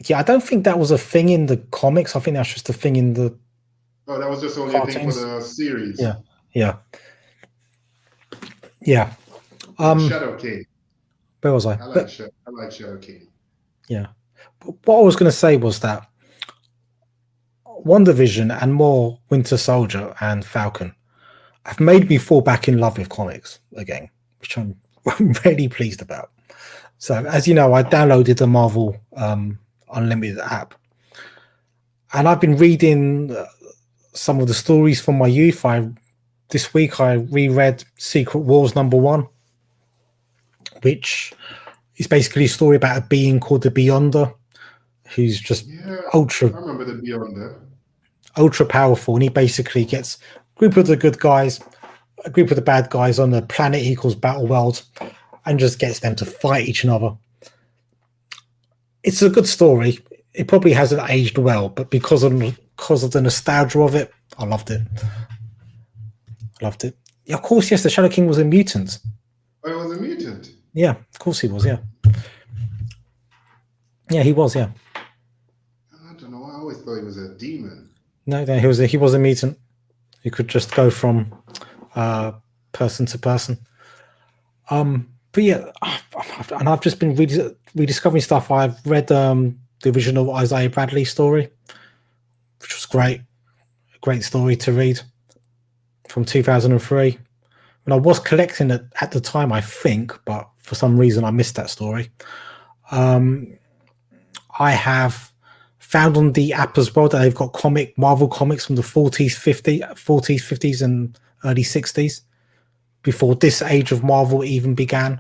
S1: Yeah, I don't think that was a thing in the comics. I think that's just a thing in the.
S2: Oh, that was just only cartoons. A thing for the series.
S1: Yeah.
S2: Shadow King.
S1: Where was I?
S2: I like Shadow King.
S1: Yeah. But what I was going to say was that WandaVision and more Winter Soldier and Falcon have made me fall back in love with comics again, which I'm really pleased about. So, as you know, I downloaded the Marvel Unlimited app, and I've been reading some of the stories from my youth. This week I reread Secret Wars #1, which is basically a story about a being called the Beyonder, who's just ultra.
S2: I remember the Beyonder.
S1: Ultra powerful, and he basically gets a group of the good guys, a group of the bad guys on the planet he calls Battle World, and just gets them to fight each other. It's a good story. It probably hasn't aged well, but because of the nostalgia of it, I loved it. Yeah, of course, yes, the Shadow King was a mutant.
S2: Oh, he was a mutant?
S1: Yeah, of course he was, yeah. Yeah, he was, yeah.
S2: I don't know. I always thought he was a demon.
S1: No, he was a mutant. He could just go from person to person. But yeah, and I've just been rediscovering stuff. I've read the original Isaiah Bradley story, which was great. A great story to read from 2003. And I was collecting it at the time, I think, but for some reason I missed that story. I have found on the app as well that they've got Marvel comics from the 40s, 50s, and early 60s, before this age of Marvel even began.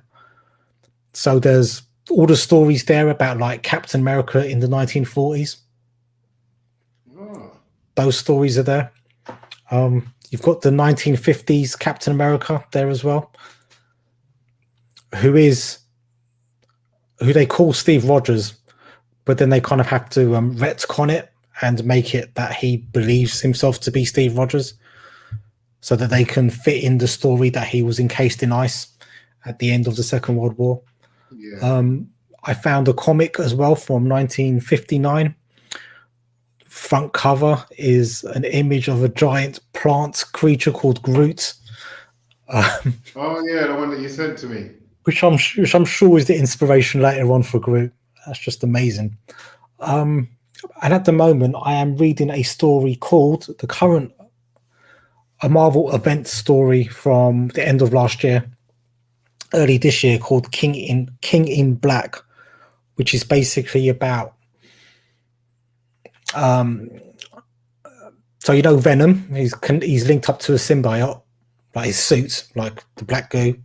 S1: So there's all the stories there about like Captain America in the 1940s.
S2: Oh.
S1: Those stories are there. You've got the 1950s Captain America there as well, who they call Steve Rogers, but then they kind of have to retcon it and make it that he believes himself to be Steve Rogers, so that they can fit in the story that he was encased in ice at the end of the Second World War.
S2: Yeah.
S1: I found a comic as well from 1959. Front cover is an image of a giant plant creature called Groot.
S2: Oh yeah, the one that you sent to me.
S1: Which I'm sure is the inspiration later on for Groot. That's just amazing. And at the moment, I am reading a story called a Marvel event story from the end of last year, early this year, called King in Black, which is basically about so Venom, he's linked up to a symbiote, like his suit, like the black goo.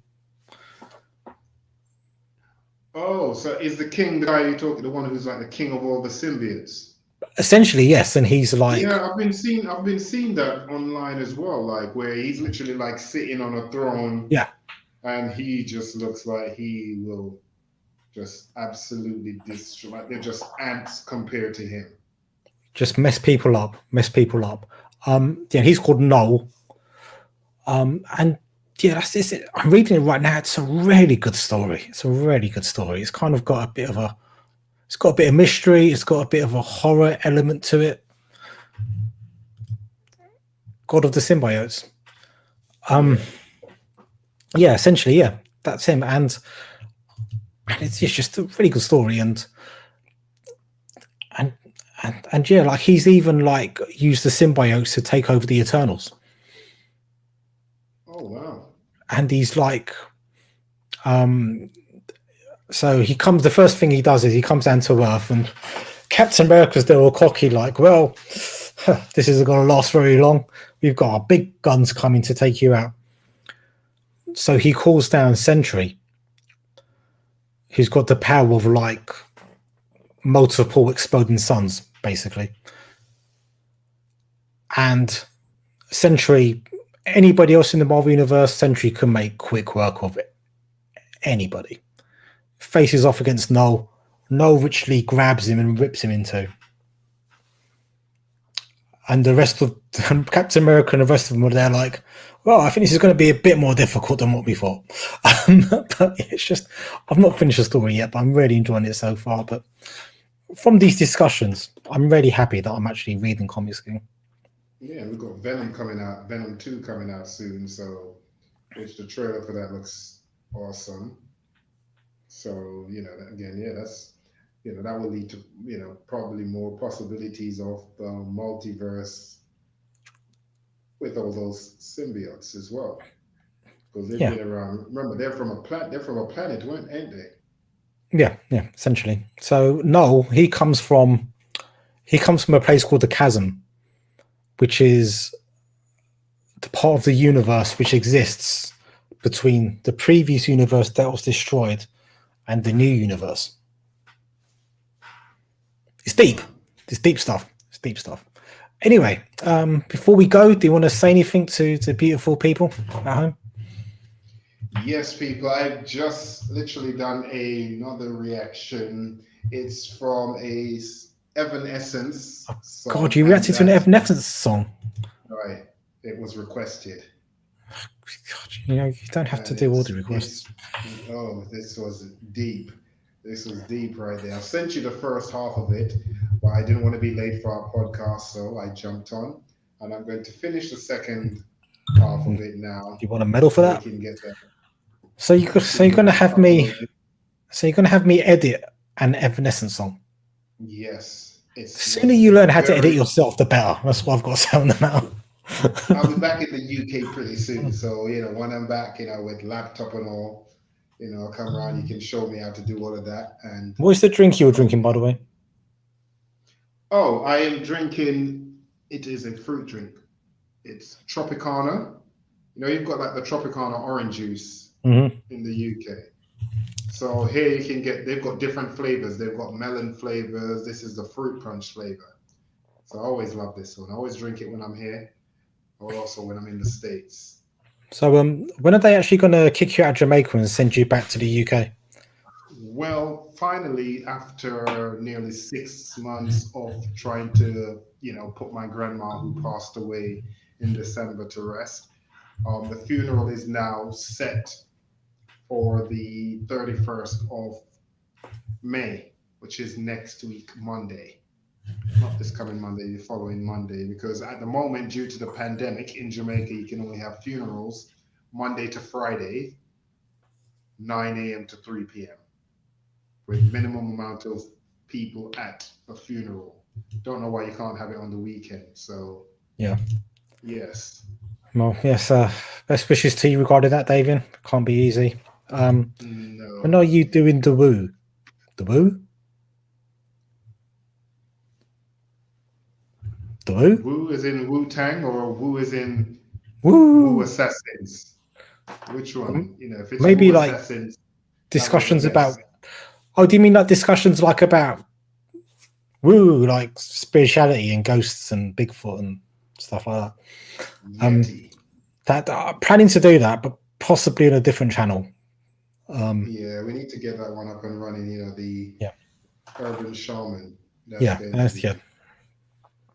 S2: Oh, so is the king the guy you're talking, the one who's like the king of all the symbiotes?
S1: Essentially, yes, and he's like,
S2: yeah, I've been seeing that online as well, like where he's literally like sitting on a throne,
S1: yeah,
S2: and he just looks like he will just absolutely destroy. Like they're just ants compared to him.
S1: Just mess people up. Yeah, he's called Noel. And yeah, that's it. I'm reading it right now. It's a really good story. It's kind of got a bit of It's got a bit of mystery. It's got a bit of a horror element to it. God of the Symbiotes. Yeah, essentially, yeah, that's him, and it's just a really good story, and yeah, like he's even like used the symbiotes to take over the Eternals.
S2: Oh wow!
S1: And he's like, so he comes. The first thing he does is he comes down to Earth, and Captain America's there all cocky, like, well, this isn't going to last very long. We've got our big guns coming to take you out. So he calls down Sentry, who's got the power of like multiple exploding suns, basically. And Sentry, anybody else in the Marvel Universe, Sentry can make quick work of it. Anybody. Faces off against Null. Null richly grabs him and rips him in two. And the rest of Captain America and the rest of them are there like, well, I think this is going to be a bit more difficult than what we thought. But it's just, I've not finished the story yet, but I'm really enjoying it so far. But from these discussions, I'm really happy that I'm actually reading comics again.
S2: Yeah, we've got Venom coming out, Venom 2 coming out soon, so which the trailer for that looks awesome. So, again, yeah, that's that will lead to, probably more possibilities of the multiverse with all those symbiotes as well. Because they've been around. Remember, they're from a planet, ain't they?
S1: Yeah, essentially. So Null, he comes from a place called the Chasm, which is the part of the universe which exists between the previous universe that was destroyed and the new universe. It's deep. It's deep stuff. Anyway, before we go, do you want to say anything to beautiful people at home?
S2: Yes, people. I've just literally done another reaction. It's from a Evanescence song.
S1: God, you reacted to an Evanescence song.
S2: Right. It was requested.
S1: God, you don't have to do all the requests.
S2: This was deep. This was deep right there. I sent you the first half of it, but I didn't want to be late for our podcast, so I jumped on. And I'm going to finish the second half of it now.
S1: Do you want a medal for that?
S2: We can get that.
S1: So you're going to have me. So you're going to have me edit an Evanescence song.
S2: Yes.
S1: The sooner you learn how to edit yourself, the better. That's what I've got to say on the matter.
S2: I'll be back in the UK pretty soon. So, when I'm back, with laptop and all, I'll come around. You can show me how to do all of that. And
S1: what's the drink you're drinking, by the way?
S2: Oh, I am drinking. It is a fruit drink. It's Tropicana. You've got like the Tropicana orange juice in the UK. So here you can they've got different flavors. They've got melon flavors. This is the fruit punch flavor. So I always love this one. I always drink it when I'm here, or also when I'm in the States.
S1: So when are they actually going to kick you out of Jamaica and send you back to the UK?
S2: Well, finally, after nearly 6 months of trying to, put my grandma who passed away in December to rest, the funeral is now set for the 31st of May, which is next week, Monday. Not this coming Monday, the following Monday, because at the moment, due to the pandemic in Jamaica, you can only have funerals Monday to Friday, 9 a.m. to 3 p.m. with minimum amount of people at a funeral. Don't know why you can't have it on the weekend. So
S1: yeah.
S2: Yes.
S1: Well, yes. Best wishes to you regarding that, Davian. Can't be easy.
S2: No.
S1: When are you doing the woo? The woo? The woo?
S2: Woo is in Wu-Tang or woo is in
S1: Woo
S2: Assassins? Which one? If it's
S1: maybe
S2: Woo
S1: like
S2: Assassins,
S1: discussions about. Oh, do you mean like discussions like about woo, like spirituality and ghosts and Bigfoot and stuff like
S2: that?
S1: That planning to do that, but possibly on a different channel.
S2: Yeah, we need to get that one up and running. The urban shaman.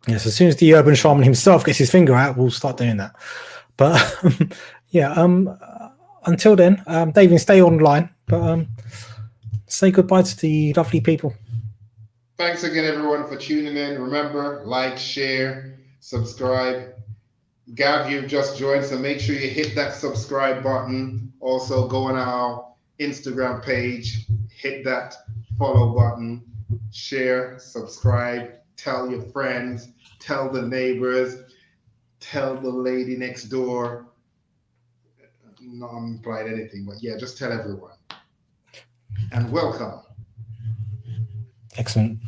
S1: Yes, as soon as the urban shaman himself gets his finger out, we'll start doing that. But until then, David, stay online. But say goodbye to the lovely people.
S2: Thanks again, everyone, for tuning in. Remember, like, share, subscribe. Gav, you've just joined, so make sure you hit that subscribe button. Also, go on our Instagram page, hit that follow button, share, subscribe, tell your friends, tell the neighbors, tell the lady next door. Not implied anything, but yeah, just tell everyone. And welcome.
S1: Excellent.